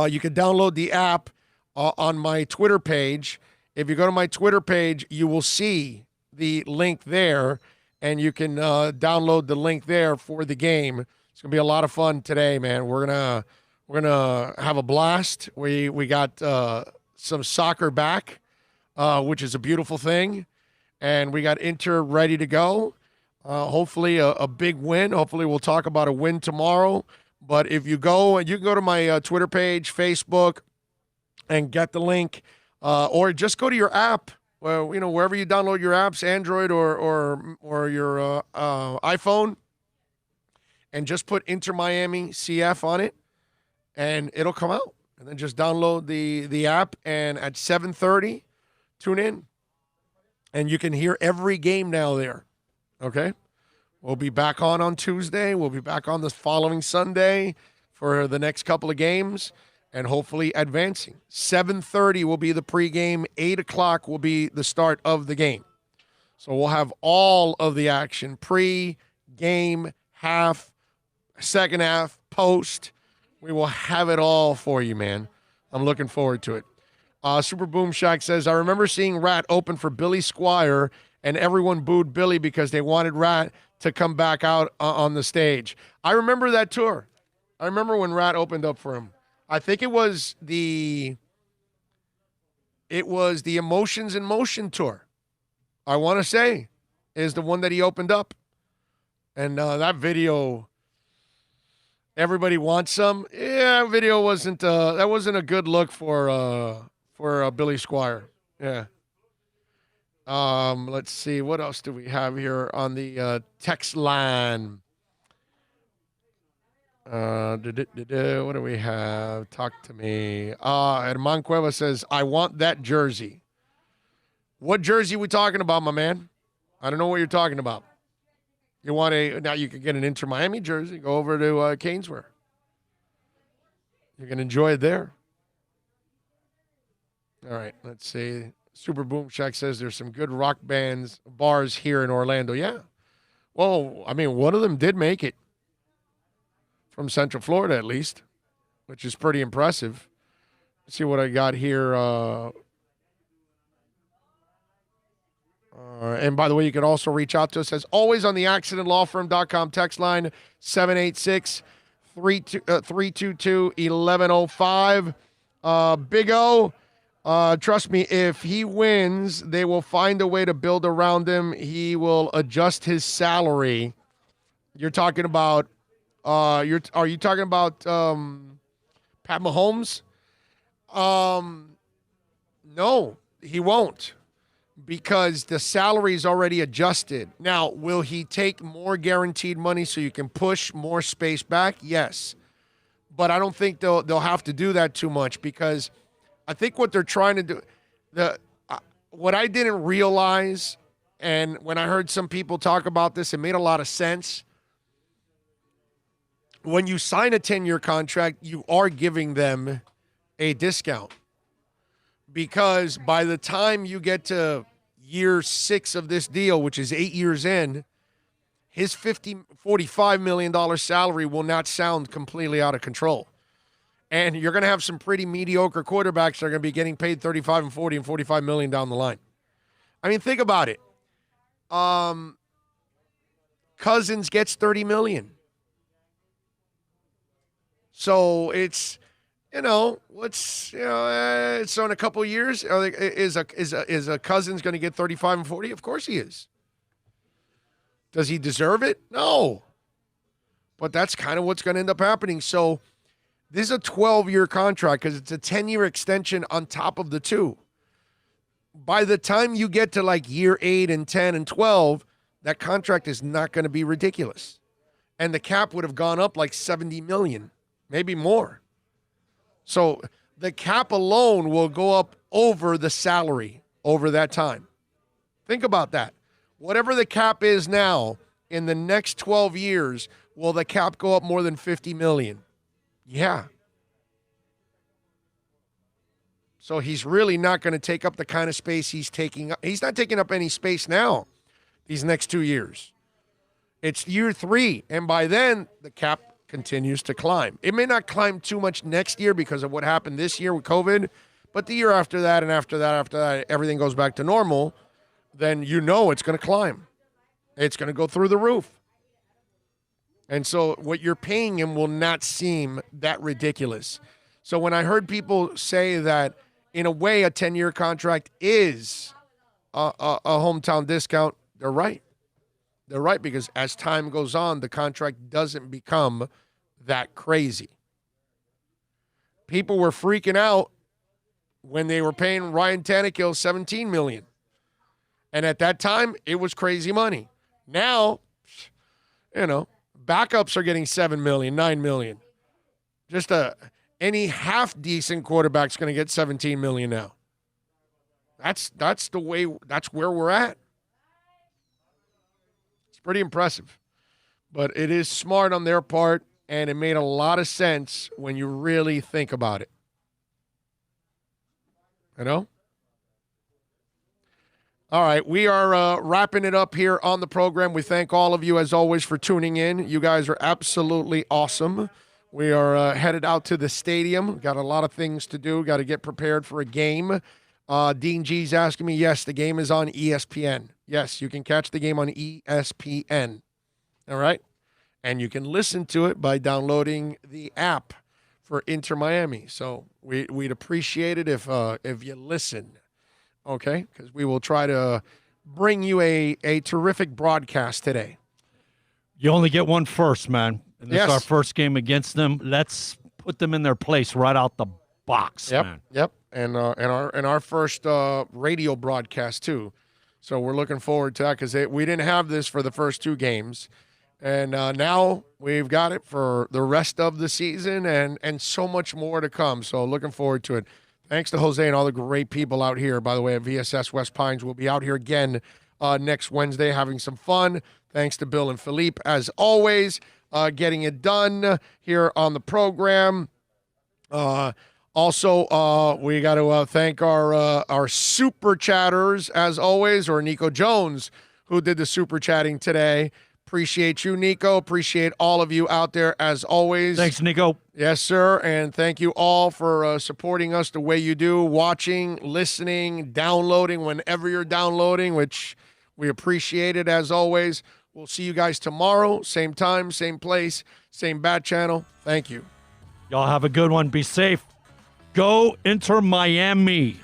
You can download the app on my Twitter page. If you go to my Twitter page, you will see the link there, and you can download the link there for the game. It's gonna be a lot of fun today, man. We're gonna have a blast. We got some soccer back, which is a beautiful thing, and we got Inter ready to go. Hopefully a big win. Hopefully we'll talk about a win tomorrow. But if you go, you can go to my Twitter page, Facebook, and get the link, or just go to your app. Well, wherever you download your apps, Android or your iPhone, and just put Inter Miami CF on it, and it'll come out. And then just download the app, and at 7:30, tune in, and you can hear every game now there. Okay? We'll be back on Tuesday. We'll be back on the following Sunday for the next couple of games, and hopefully advancing. 7:30 will be the pregame. 8 o'clock will be the start of the game. So we'll have all of the action, pre-game, half, second half, post. We will have it all for you, man. I'm looking forward to it. Super Boom Shack says, I remember seeing Rat open for Billy Squire, and everyone booed Billy because they wanted Rat to come back out on the stage. I remember that tour. I remember when Rat opened up for him. I think it was the Emotions in Motion tour. I want to say is the one that he opened up. And that video, everybody wants some. Yeah, video wasn't that wasn't a good look for Billy Squire. Yeah. Let's see, what else do we have here on the text line? What do we have? Talk to me. Herman Cueva says, I want that jersey. What jersey are we talking about, my man? I don't know what you're talking about. You want now you can get an Inter Miami jersey. Go over to Caneswear. You can enjoy it there. All right, let's see. Super Boom Shack says there's some good rock bars here in Orlando. Yeah. Well, I mean, one of them did make it. From Central Florida, at least, which is pretty impressive. Let's see what I got here. And by the way, you can also reach out to us, as always, on the accidentlawfirm.com text line, 786-322-1105. Big O, trust me, if he wins, they will find a way to build around him. He will adjust his salary. You're talking about are you talking about Pat Mahomes? No, he won't, because the salary is already adjusted. Now, will he take more guaranteed money so you can push more space back? Yes. But I don't think they'll have to do that too much, because I think what they're trying to do, what I didn't realize, and when I heard some people talk about this, it made a lot of sense. When you sign a 10-year contract, you are giving them a discount, because by the time you get to year 6 of this deal, which is 8 years in, his $45 million salary will not sound completely out of control. And you're going to have some pretty mediocre quarterbacks that are going to be getting paid 35 and 40 and 45 million down the line. I mean, think about it. Cousins gets 30 million. So it's what's so in a couple of years, is a Cousins going to get 35 and 40? Of course he is. Does he deserve it? No. But that's kind of what's going to end up happening. So this is a 12-year contract because it's a 10-year extension on top of the 2. By the time you get to like year 8 and 10 and 12, that contract is not going to be ridiculous. And the cap would have gone up like $70 million, maybe more. So the cap alone will go up over the salary over that time. Think about that. Whatever the cap is now, in the next 12 years, will the cap go up more than $50 million? Yeah. So he's really not going to take up the kind of space he's taking up. He's not taking up any space now these next 2 years. It's year 3, and by then, the cap continues to climb. It may not climb too much next year because of what happened this year with COVID, but the year after that and after that, everything goes back to normal, then it's going to climb. It's going to go through the roof. And so what you're paying him will not seem that ridiculous. So when I heard people say that, in a way, a 10-year contract is a hometown discount, they're right. They're right, because as time goes on, the contract doesn't become that crazy. People were freaking out when they were paying Ryan Tannehill $17 million. And at that time, it was crazy money. Now, backups are getting $7 million, $9 million. Just any half-decent quarterback's going to get $17 million now. That's where we're at. Pretty impressive. But it is smart on their part, and it made a lot of sense when you really think about it. All right, we are wrapping it up here on the program. We thank all of you, as always, for tuning in. You guys are absolutely awesome. We are headed out to the stadium. Got a lot of things to do. Got to get prepared for a game. Dean G's asking me, yes, the game is on ESPN. Yes, you can catch the game on ESPN. All right? And you can listen to it by downloading the app for Inter Miami. So we'd appreciate it if you listen, okay? Because we will try to bring you a terrific broadcast today. You only get one first, man. And this Yes. is our first game against them. Let's put them in their place right out the box, man. Yep. And our first radio broadcast too. So we're looking forward to that because we didn't have this for the first 2 games. And now we've got it for the rest of the season and so much more to come. So looking forward to it. Thanks to Jose and all the great people out here, by the way, at VSS West Pines. We'll be out here again next Wednesday having some fun. Thanks to Bill and Philippe, as always, getting it done here on the program. Also, we got to thank our super chatters, as always, or Nico Jones, who did the super chatting today. Appreciate you, Nico. Appreciate all of you out there, as always. Thanks, Nico. Yes, sir. And thank you all for supporting us the way you do, watching, listening, downloading whenever you're downloading, which we appreciate it, as always. We'll see you guys tomorrow, same time, same place, same bat channel. Thank you. Y'all have a good one. Be safe. Go Inter Miami.